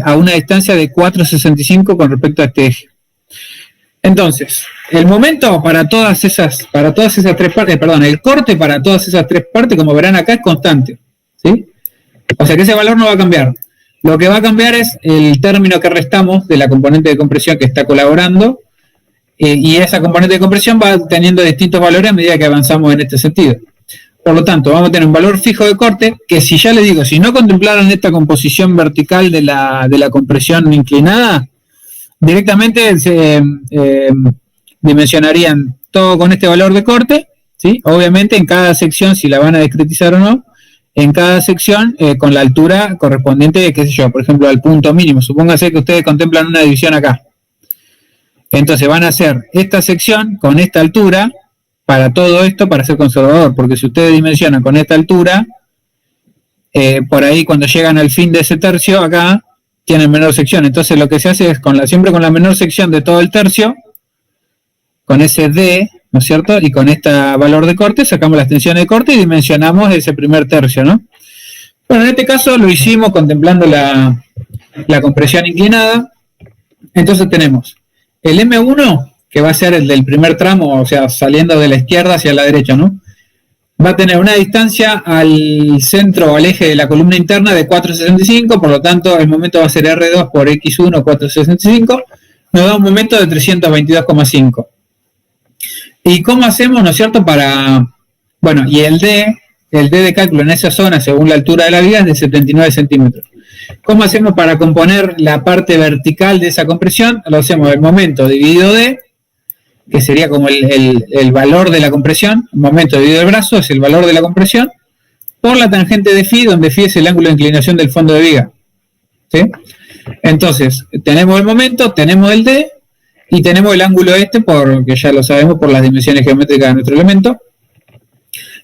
a una distancia de 4,65 con respecto a este eje. Entonces, el momento para todas esas 3 partes, perdón, el corte para todas esas 3 partes, como verán acá, es constante, ¿sí? O sea que ese valor no va a cambiar. Lo que va a cambiar es el término que restamos de la componente de compresión que está colaborando, y esa componente de compresión va teniendo distintos valores a medida que avanzamos en este sentido. Por lo tanto, vamos a tener un valor fijo de corte, que si ya les digo, si no contemplaran esta composición vertical de la compresión inclinada, directamente se dimensionarían todo con este valor de corte, ¿sí? Obviamente en cada sección, si la van a discretizar o no, en cada sección con la altura correspondiente, qué sé yo, por ejemplo, al punto mínimo. Supóngase que ustedes contemplan una división acá. Entonces van a hacer esta sección con esta altura para todo esto, para ser conservador, porque si ustedes dimensionan con esta altura, por ahí cuando llegan al fin de ese tercio, acá tienen menor sección. Entonces lo que se hace es siempre con la menor sección de todo el tercio, con ese D, ¿no es cierto? Y con este valor de corte sacamos la extensión de corte y dimensionamos ese primer tercio, ¿no? Bueno, en este caso lo hicimos contemplando la compresión inclinada. Entonces tenemos el M1, que va a ser el del primer tramo, o sea, saliendo de la izquierda hacia la derecha, ¿no? Va a tener una distancia al centro o al eje de la columna interna de 4,65, por lo tanto el momento va a ser R2 por X1, 4,65, nos da un momento de 322,5. ¿Y cómo hacemos, no es cierto, bueno, y el D de cálculo en esa zona, según la altura de la viga, es de 79 centímetros. ¿Cómo hacemos para componer la parte vertical de esa compresión? Lo hacemos el momento dividido D, que sería como el valor de la compresión. El momento dividido el brazo es el valor de la compresión, por la tangente de phi, donde phi es el ángulo de inclinación del fondo de viga, ¿sí? Entonces, tenemos el momento, tenemos el D, y tenemos el ángulo porque ya lo sabemos por las dimensiones geométricas de nuestro elemento.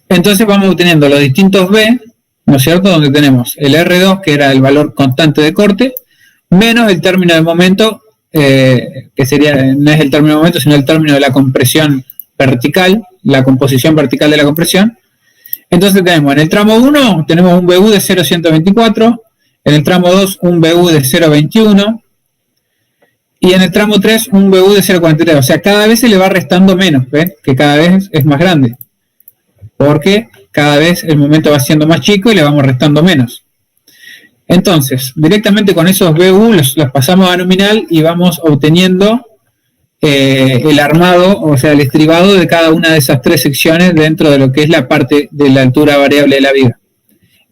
Entonces vamos obteniendo los distintos B, ¿no es cierto?, donde tenemos el R2, que era el valor constante de corte, menos el término de momento, que sería, no es el término de momento, sino el término de la compresión vertical, la composición vertical de la compresión. Entonces tenemos en el tramo 1, tenemos un BU de 0,124, en el tramo 2 un BU de 0,21, y en el tramo 3 un BU de 0,43, o sea, cada vez se le va restando menos, ¿ven? Que cada vez es más grande, porque cada vez el momento va siendo más chico y le vamos restando menos. Entonces, directamente con esos BU los pasamos a nominal y vamos obteniendo el armado, o sea, el estribado de cada una de esas 3 secciones dentro de lo que es la parte de la altura variable de la viga.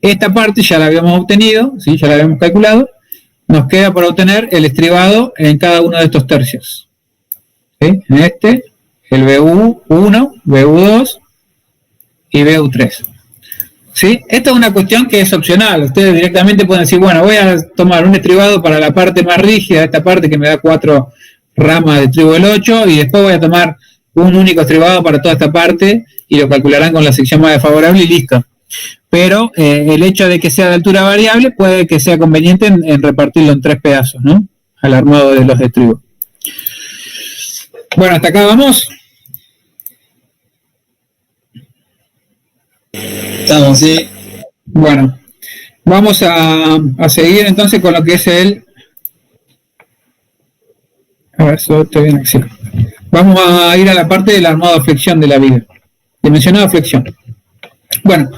Esta parte ya la habíamos obtenido, ¿sí? Ya la habíamos calculado. Nos queda por obtener el estribado en cada uno de estos tercios, ¿sí? En este, el BU1, BU2 y BU3. ¿Sí? Esta es una cuestión que es opcional. Ustedes directamente pueden decir, bueno, voy a tomar un estribado para la parte más rígida, esta parte que me da 4 rama de estribo del 8 y después voy a tomar un único estribado para toda esta parte y lo calcularán con la sección más desfavorable y listo. Pero el hecho de que sea de altura variable puede que sea conveniente en repartirlo en 3 pedazos, ¿no? Al armado de los estribos. Bueno, hasta acá vamos. Estamos, sí. Bueno, vamos a seguir entonces con lo que es el... A ver, eso estoy bien así. Vamos a ir a la parte del armado de flexión de la viga. Dimensionado flexión. Bueno,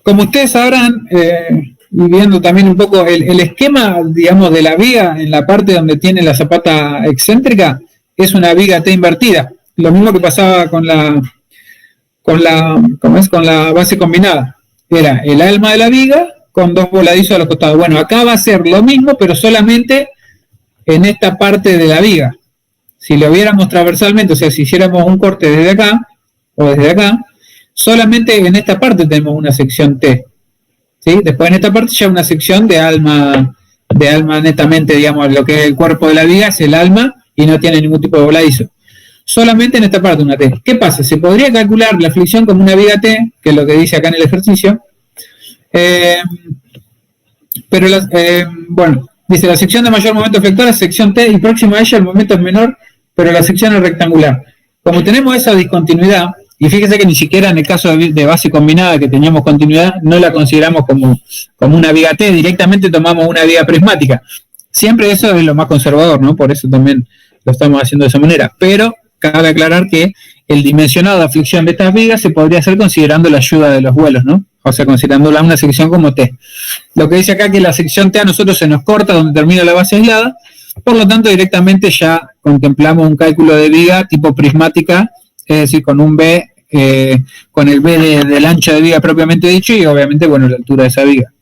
como ustedes sabrán, y viendo también un poco el esquema, digamos, de la viga en la parte donde tiene la zapata excéntrica, es una viga T invertida. Lo mismo que pasaba con la base combinada. Era el alma de la viga con 2 voladizos a los costados. Bueno, acá va a ser lo mismo, pero solamente en esta parte de la viga. Si lo viéramos transversalmente, o sea, si hiciéramos un corte desde acá o desde acá, solamente en esta parte tenemos una sección T. ¿Sí? Después en esta parte ya una sección de alma netamente, digamos, lo que es el cuerpo de la viga es el alma y no tiene ningún tipo de voladizo. Solamente en esta parte una T. ¿Qué pasa? Se podría calcular la flexión como una viga T, que es lo que dice acá en el ejercicio, pero bueno, dice la sección de mayor momento flector es sección T y próxima a ella el momento es menor, pero la sección es rectangular. Como tenemos esa discontinuidad, y fíjese que ni siquiera en el caso de base combinada que teníamos continuidad, no la consideramos como una viga T, directamente tomamos una viga prismática. Siempre eso es lo más conservador, ¿no? Por eso también lo estamos haciendo de esa manera. Pero cabe aclarar que el dimensionado de aflicción de estas vigas se podría hacer considerando la ayuda de los vuelos, ¿no? O sea, considerándola una sección como T. Lo que dice acá que la sección T a nosotros se nos corta donde termina la base aislada, por lo tanto directamente ya contemplamos un cálculo de viga tipo prismática, es decir, con un B, con el B del ancho de viga propiamente dicho y obviamente, bueno, la altura de esa viga.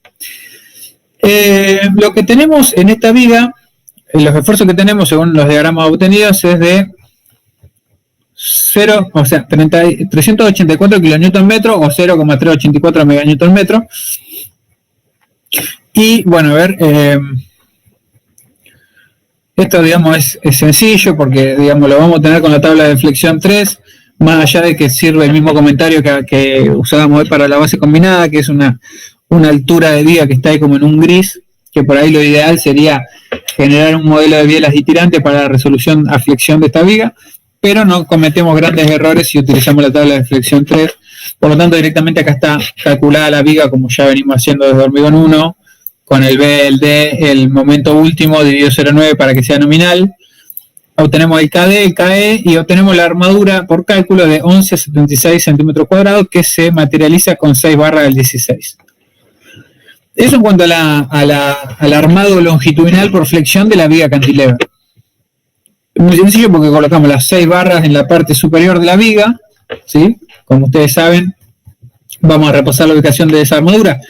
Lo que tenemos en esta viga, los esfuerzos que tenemos según los diagramas obtenidos es de 384 kN metro o 0,384 MN metro. Y bueno, a ver, esto digamos es sencillo porque digamos lo vamos a tener con la tabla de flexión 3, más allá de que sirve el mismo comentario que usábamos hoy para la base combinada, que es una altura de viga que está ahí como en un gris, que por ahí lo ideal sería generar un modelo de bielas y tirante para la resolución a flexión de esta viga, pero no cometemos grandes errores si utilizamos la tabla de flexión 3, por lo tanto directamente acá está calculada la viga como ya venimos haciendo desde hormigón 1, con el B, el D, el momento último dividido 0,9 para que sea nominal, obtenemos el KD, el KE y obtenemos la armadura por cálculo de 11,76 centímetros cuadrados que se materializa con 6 barras del 16. Eso en cuanto al armado longitudinal por flexión de la viga cantilever. Muy sencillo porque colocamos las 6 barras en la parte superior de la viga, ¿sí? Como ustedes saben, vamos a repasar la ubicación de esa armadura.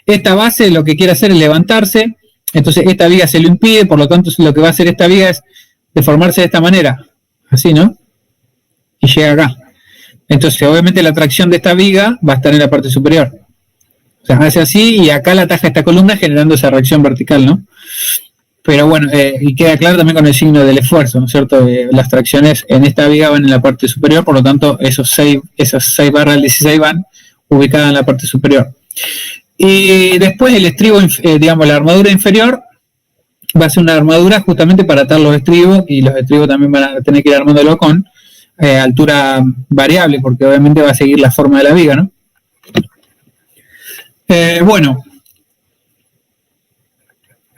Esta base lo que quiere hacer es levantarse, entonces esta viga se lo impide, por lo tanto lo que va a hacer esta viga es deformarse de esta manera, así, ¿no? Y llega acá. Entonces obviamente la tracción de esta viga va a estar en la parte superior. O sea, hace así y acá la taja esta columna generando esa reacción vertical, ¿no? Pero bueno, y queda claro también con el signo del esfuerzo, ¿no es cierto? Las tracciones en esta viga van en la parte superior, por lo tanto esas 6 barras del 16 van ubicadas en la parte superior. Y después el estribo, digamos, la armadura inferior va a ser una armadura justamente para atar los estribos, y los estribos también van a tener que ir armándolo con altura variable, porque obviamente va a seguir la forma de la viga, ¿no? Bueno,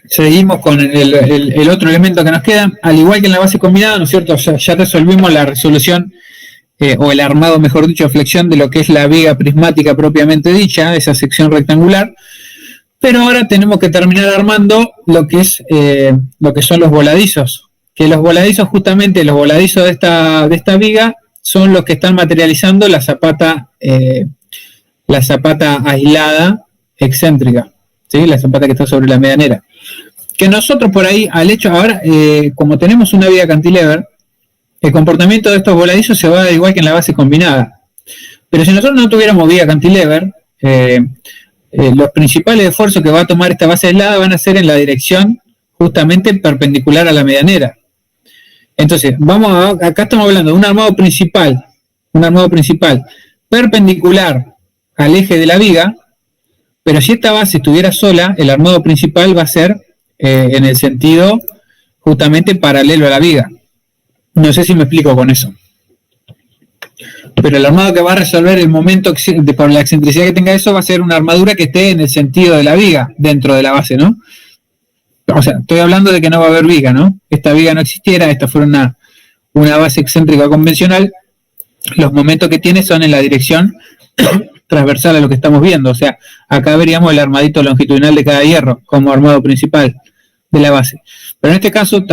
seguimos con el otro elemento que nos queda, al igual que en la base combinada, ¿no es cierto? Ya resolvimos la resolución, o el armado, mejor dicho, flexión de lo que es la viga prismática propiamente dicha, esa sección rectangular, pero ahora tenemos que terminar armando lo que son los voladizos, que los voladizos, justamente los voladizos de esta viga, son los que están materializando la zapata aislada excéntrica, ¿sí? La zapata que está sobre la medianera. Que nosotros por ahí, al hecho, ahora, como tenemos una viga cantilever, el comportamiento de estos voladizos se va a dar igual que en la base combinada. Pero si nosotros no tuviéramos viga cantilever, los principales esfuerzos que va a tomar esta base aislada van a ser en la dirección justamente perpendicular a la medianera. Entonces, acá estamos hablando de un armado principal perpendicular al eje de la viga, pero si esta base estuviera sola, el armado principal va a ser en el sentido justamente paralelo a la viga. No sé si me explico con eso. Pero el armado que va a resolver el momento por la excentricidad que tenga eso va a ser una armadura que esté en el sentido de la viga, dentro de la base, ¿no? O sea, estoy hablando de que no va a haber viga, ¿no? Esta viga no existiera, esta fuera una base excéntrica convencional. Los momentos que tiene son en la dirección transversal a lo que estamos viendo. O sea, acá veríamos el armadito longitudinal de cada hierro como armado principal de la base. Pero en este caso,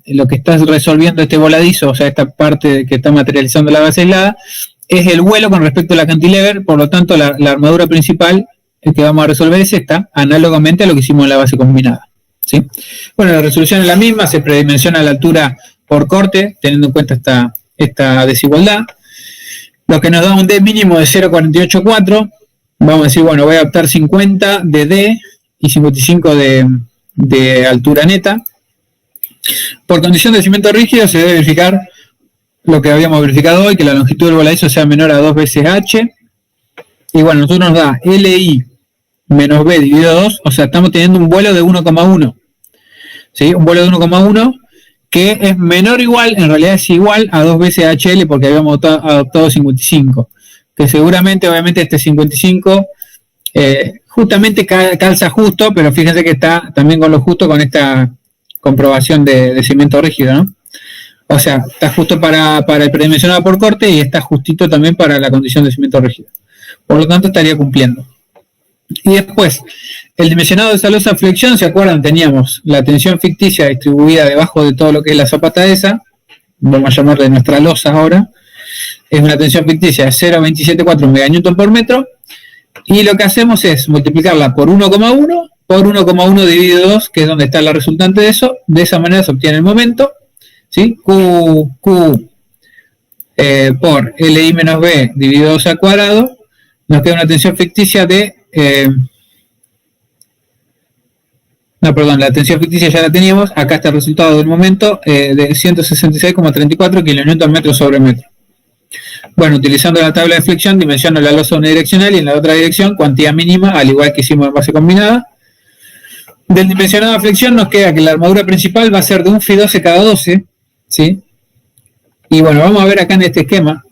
lo que está resolviendo este voladizo, o sea, esta parte que está materializando la base aislada, es el vuelo con respecto al cantilever. Por lo tanto, la armadura principal que vamos a resolver es esta, análogamente a lo que hicimos en la base combinada, ¿sí? Bueno, la resolución es la misma, se predimensiona la altura por corte, teniendo en cuenta esta desigualdad, lo que nos da un D mínimo de 0,484. Vamos a decir, bueno, voy a adaptar 50 de D y 55 de altura neta. Por condición de cimiento rígido se debe verificar lo que habíamos verificado hoy, que la longitud del voladizo sea menor a 2 veces H. Y bueno, nosotros nos da LI menos B dividido 2, o sea, estamos teniendo un vuelo de 1,1. ¿Sí? Un vuelo de 1,1 que es menor o igual, en realidad es igual a 2 veces HL porque habíamos adoptado 55. Que seguramente, obviamente, este 55 justamente calza justo, pero fíjense que está también con lo justo con esta comprobación de cimiento rígido, ¿no? O sea, está justo para el predimensionado por corte y está justito también para la condición de cimiento rígido. Por lo tanto, estaría cumpliendo. Y después, el dimensionado de esa losa flexión, ¿se acuerdan? Teníamos la tensión ficticia distribuida debajo de todo lo que es la zapata esa, vamos a llamarle nuestra losa ahora, es una tensión ficticia de 0,274 meganewton por metro, y lo que hacemos es multiplicarla por 1,1, por 1,1 dividido 2, que es donde está la resultante de eso. De esa manera se obtiene el momento, ¿sí? Q por LI menos B dividido 2 al cuadrado, nos queda una tensión ficticia de... la tensión ficticia ya la teníamos. Acá está el resultado del momento de 166,34 kN metro sobre metro. Bueno, utilizando la tabla de flexión, dimensiono la losa unidireccional y en la otra dirección, cuantía mínima, al igual que hicimos en base combinada. Del dimensionado de flexión nos queda que la armadura principal va a ser de un Fi 12 cada 12, ¿sí? Y bueno, vamos a ver acá en este esquema,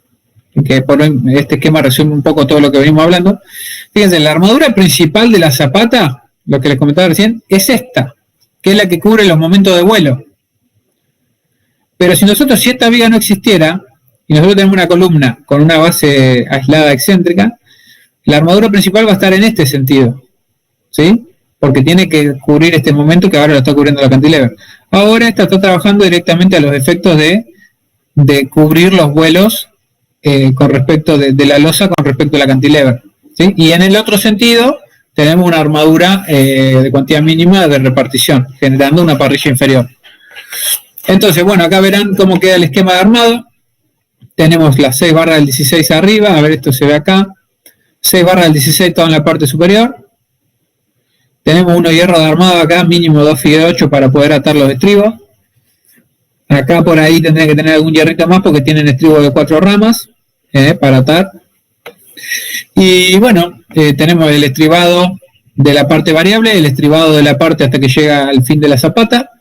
que por este esquema resume un poco todo lo que venimos hablando. Fíjense, la armadura principal de la zapata, lo que les comentaba recién, es esta, que es la que cubre los momentos de vuelo. Pero si esta viga no existiera, y nosotros tenemos una columna con una base aislada excéntrica, la armadura principal va a estar en este sentido, ¿sí? Porque tiene que cubrir este momento que ahora lo está cubriendo la cantilever. Ahora esta está trabajando directamente a los efectos de cubrir los vuelos con respecto de la losa con respecto a la cantilever, ¿sí? Y en el otro sentido tenemos una armadura de cuantía mínima de repartición, generando una parrilla inferior. Entonces, bueno, acá verán cómo queda el esquema de armado. Tenemos las 6 barras del 16 arriba, a ver, esto se ve acá. 6 barras del 16 todo en la parte superior. Tenemos unos hierros de armado acá, mínimo 2 Fi de 8 para poder atar los estribos. Acá por ahí tendría que tener algún hierrito más porque tienen estribos de 4 ramas para atar. Y bueno, tenemos el estribado de la parte variable, el estribado de la parte hasta que llega al fin de la zapata.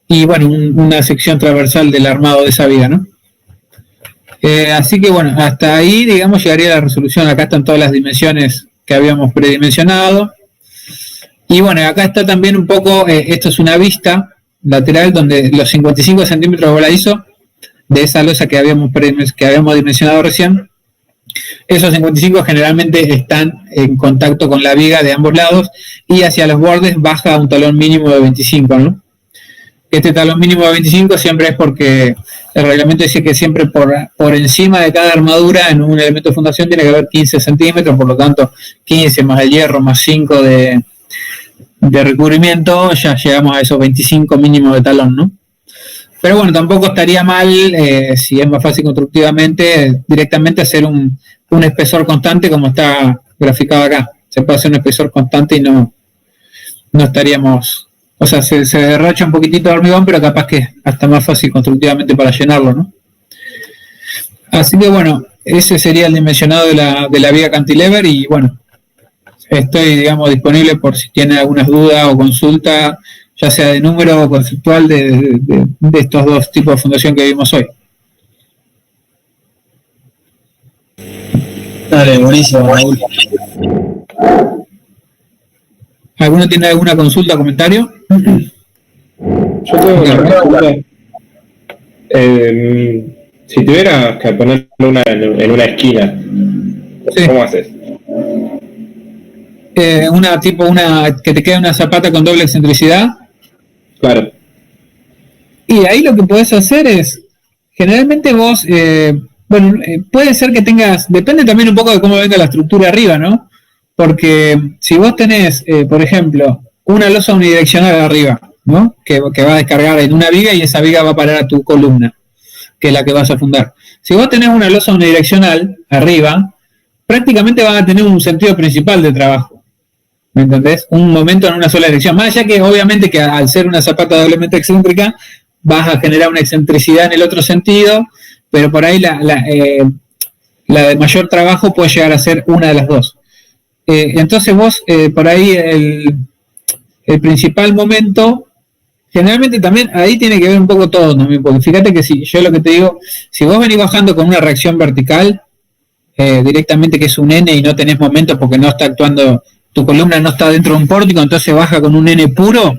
Y bueno, una sección transversal del armado de esa viga, ¿no? Así que bueno, hasta ahí, digamos, llegaría la resolución. Acá están todas las dimensiones que habíamos predimensionado. Y bueno, acá está también un poco, esto es una vista lateral donde los 55 centímetros de voladizo de esa losa que habíamos dimensionado recién, esos 55 generalmente están en contacto con la viga de ambos lados y hacia los bordes baja un talón mínimo de 25, ¿no? Este talón mínimo de 25 siempre es porque el reglamento dice que siempre por encima de cada armadura en un elemento de fundación tiene que haber 15 centímetros, por lo tanto 15 más el hierro más 5 de recubrimiento, ya llegamos a esos 25 mínimos de talón, ¿no? Pero bueno, tampoco estaría mal, si es más fácil constructivamente, directamente hacer un espesor constante como está graficado acá. Se puede hacer un espesor constante y no estaríamos O sea, se derracha un poquitito de hormigón, pero capaz que es hasta más fácil constructivamente para llenarlo, ¿no? Así que bueno, ese sería el dimensionado de la viga cantilever y bueno, estoy, digamos, disponible por si tienen algunas dudas o consulta, ya sea de número o conceptual de estos dos tipos de fundación que vimos hoy. Dale, buenísimo, Raúl. ¿Alguno tiene alguna consulta o comentario? Yo tengo una pregunta. Si tuvieras que poner una en una esquina, sí. ¿Cómo haces? Una que te quede una zapata con doble excentricidad. Claro. Y ahí lo que podés hacer es, generalmente vos, puede ser que tengas, depende también un poco de cómo venga la estructura arriba, ¿no? Porque si vos tenés, por ejemplo, una losa unidireccional arriba, ¿no? Que va a descargar en una viga y esa viga va a parar a tu columna, que es la que vas a fundar. Si vos tenés una losa unidireccional arriba, prácticamente vas a tener un sentido principal de trabajo. ¿Me entendés? Un momento en una sola dirección. Más allá que obviamente que al ser una zapata doblemente excéntrica, vas a generar una excentricidad en el otro sentido, pero por ahí la de mayor trabajo puede llegar a ser una de las dos. Entonces vos, por ahí el principal momento, generalmente también ahí tiene que ver un poco todo también, porque fíjate que si yo lo que te digo, si vos venís bajando con una reacción vertical, directamente que es un N y no tenés momento porque no está actuando, tu columna no está dentro de un pórtico, entonces baja con un N puro,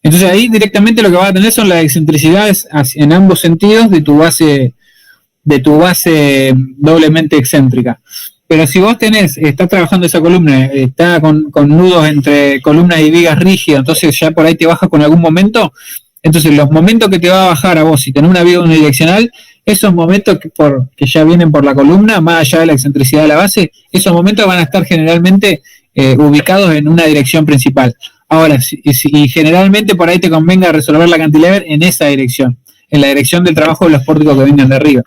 entonces ahí directamente lo que vas a tener son las excentricidades en ambos sentidos de tu base doblemente excéntrica. Pero si vos estás trabajando esa columna, está con nudos entre columnas y vigas rígidas, entonces ya por ahí te baja con algún momento, entonces los momentos que te va a bajar a vos, si tenés una viga unidireccional, esos momentos que ya vienen por la columna, más allá de la excentricidad de la base, esos momentos van a estar generalmente ubicados en una dirección principal. Ahora, y generalmente por ahí te convenga resolver la cantilever en esa dirección, en la dirección del trabajo de los pórticos que vengan de arriba.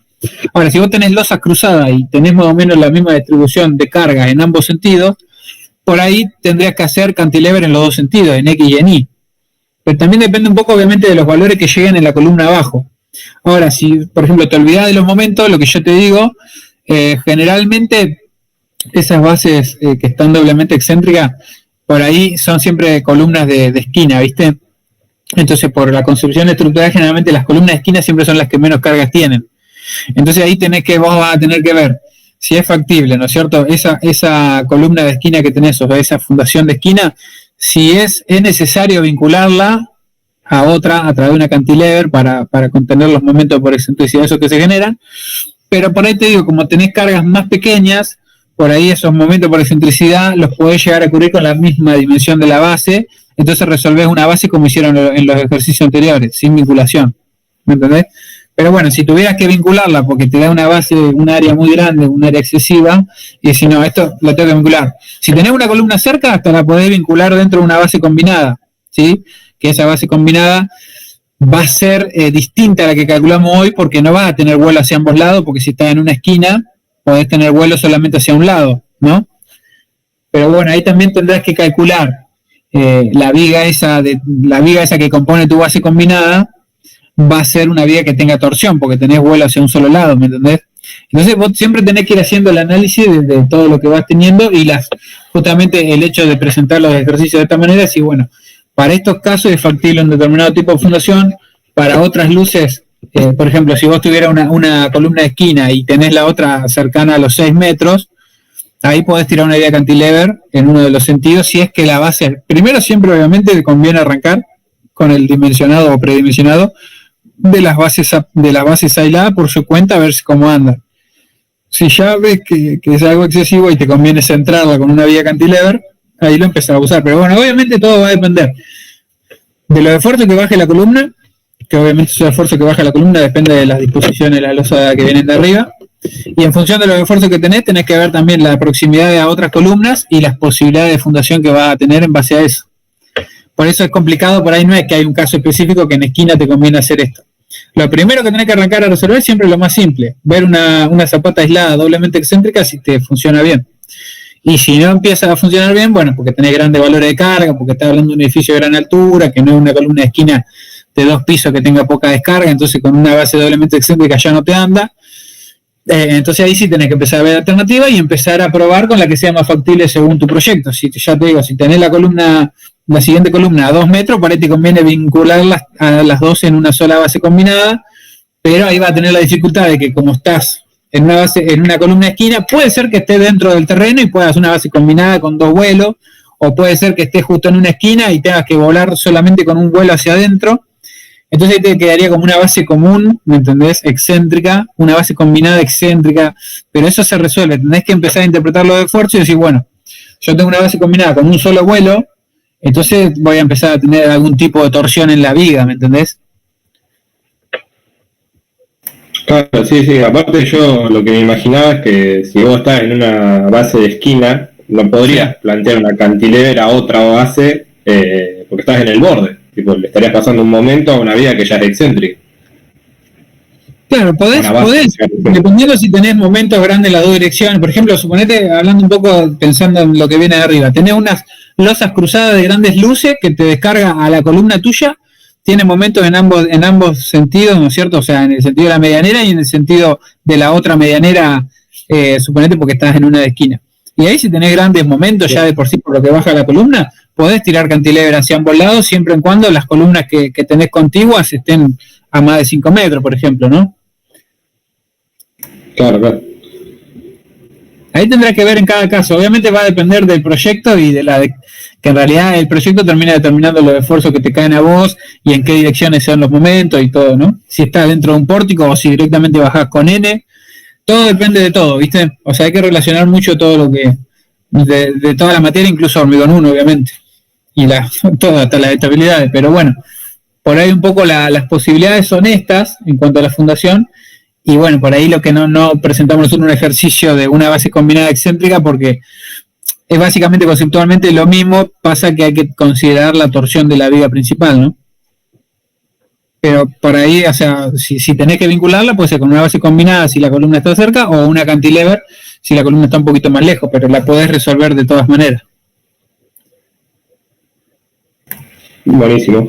Ahora, si vos tenés losas cruzadas y tenés más o menos la misma distribución de cargas en ambos sentidos, por ahí tendrías que hacer cantilever en los dos sentidos, en X y en Y. Pero también depende un poco, obviamente, de los valores que lleguen en la columna abajo. Ahora, si, por ejemplo, te olvidás de los momentos, lo que yo te digo, generalmente esas bases que están doblemente excéntricas, por ahí son siempre columnas de esquina, ¿viste? Entonces, por la construcción estructural, generalmente las columnas de esquina siempre son las que menos cargas tienen. Entonces ahí vos vas a tener que ver si es factible, ¿no es cierto? Esa columna de esquina que tenés, o esa fundación de esquina, si es necesario vincularla a otra a través de una cantilever para contener los momentos por excentricidad esos que se generan, pero por ahí te digo, como tenés cargas más pequeñas, por ahí esos momentos por excentricidad los podés llegar a cubrir con la misma dimensión de la base, entonces resolvés una base como hicieron en los ejercicios anteriores, sin vinculación, ¿me entendés? Pero bueno, si tuvieras que vincularla porque te da una base, un área muy grande, un área excesiva, y si no, esto lo tengo que vincular. Si tenés una columna cerca, hasta la podés vincular dentro de una base combinada, ¿sí? Que esa base combinada va a ser distinta a la que calculamos hoy porque no vas a tener vuelo hacia ambos lados, porque si estás en una esquina, podés tener vuelo solamente hacia un lado, ¿no? Pero bueno, ahí también tendrás que calcular la viga esa que compone tu base combinada, va a ser una viga que tenga torsión, porque tenés vuelo hacia un solo lado, ¿me entendés? Entonces vos siempre tenés que ir haciendo el análisis de todo lo que vas teniendo y justamente el hecho de presentar los ejercicios de esta manera, y bueno, para estos casos es factible un determinado tipo de fundación, para otras luces, por ejemplo, si vos tuvieras una columna de esquina y tenés la otra cercana a los 6 metros, ahí podés tirar una viga cantilever en uno de los sentidos, si es que la base, primero siempre obviamente conviene arrancar con el dimensionado o predimensionado de las bases aisladas por su cuenta, a ver cómo andan. Si ya ves que es algo excesivo y te conviene centrarla con una viga cantilever, ahí lo empezás a usar. Pero bueno, obviamente todo va a depender de los esfuerzos que baje la columna, que obviamente esos esfuerzos que baja la columna depende de las disposiciones de la losa que vienen de arriba, y en función de los esfuerzos que tenés que ver también la proximidad a otras columnas y las posibilidades de fundación que vas a tener en base a eso. Por eso es complicado, por ahí no es que hay un caso específico que en esquina te conviene hacer esto. Lo primero que tenés que arrancar a resolver siempre es lo más simple, ver una zapata aislada doblemente excéntrica si te funciona bien. Y si no empieza a funcionar bien, bueno, porque tenés grandes valores de carga, porque estás hablando de un edificio de gran altura, que no es una columna de esquina de 2 pisos que tenga poca descarga, entonces con una base doblemente excéntrica ya no te anda. Entonces ahí sí tenés que empezar a ver alternativas y empezar a probar con la que sea más factible según tu proyecto. Si ya te digo, si tenés la siguiente columna a 2 metros, por ahí te conviene vincularlas a las dos en una sola base combinada, pero ahí va a tener la dificultad de que como estás en una columna de esquina, puede ser que esté dentro del terreno y puedas una base combinada con 2 vuelos, o puede ser que estés justo en una esquina y tengas que volar solamente con un vuelo hacia adentro. Entonces ahí te quedaría como una base común, ¿me entendés? Excéntrica, una base combinada excéntrica, pero eso se resuelve. Tenés que empezar a interpretar los esfuerzos y decir, bueno, yo tengo una base combinada con un solo vuelo, entonces voy a empezar a tener algún tipo de torsión en la viga, ¿me entendés? Claro, sí, aparte yo lo que me imaginaba es que si vos estás en una base de esquina, no podrías plantear una cantilever a otra base porque estás en el borde. Tipo, le estarías pasando un momento a una vía que ya es excéntrica. Claro, podés, dependiendo si tenés momentos grandes en las dos direcciones. Por ejemplo, suponete, hablando un poco, pensando en lo que viene de arriba, tenés unas losas cruzadas de grandes luces que te descarga a la columna tuya, tiene momentos en ambos sentidos, ¿no es cierto? O sea, en el sentido de la medianera y en el sentido de la otra medianera, suponete porque estás en una de esquina. Y ahí si tenés grandes momentos ya de por sí por lo que baja la columna, podés tirar cantilever hacia ambos lados siempre y cuando las columnas que tenés contiguas estén a más de 5 metros, por ejemplo, ¿no? Claro. Ahí tendrá que ver en cada caso. Obviamente va a depender del proyecto y que en realidad el proyecto termina determinando los esfuerzos que te caen a vos y en qué direcciones sean los momentos y todo, ¿no? Si estás dentro de un pórtico o si directamente bajás con N. Todo depende de todo, ¿viste? O sea, hay que relacionar mucho todo lo que... de toda la materia, incluso hormigón 1, obviamente. Y todo, hasta las estabilidades. Pero bueno, por ahí un poco las posibilidades son estas en cuanto a la fundación. Y bueno, por ahí lo que no presentamos nosotros un ejercicio de una base combinada excéntrica porque es básicamente conceptualmente lo mismo, pasa que hay que considerar la torsión de la viga principal, ¿no? Pero por ahí, o sea, si tenés que vincularla, puede ser con una base combinada si la columna está cerca o una cantilever si la columna está un poquito más lejos, pero la podés resolver de todas maneras. Buenísimo.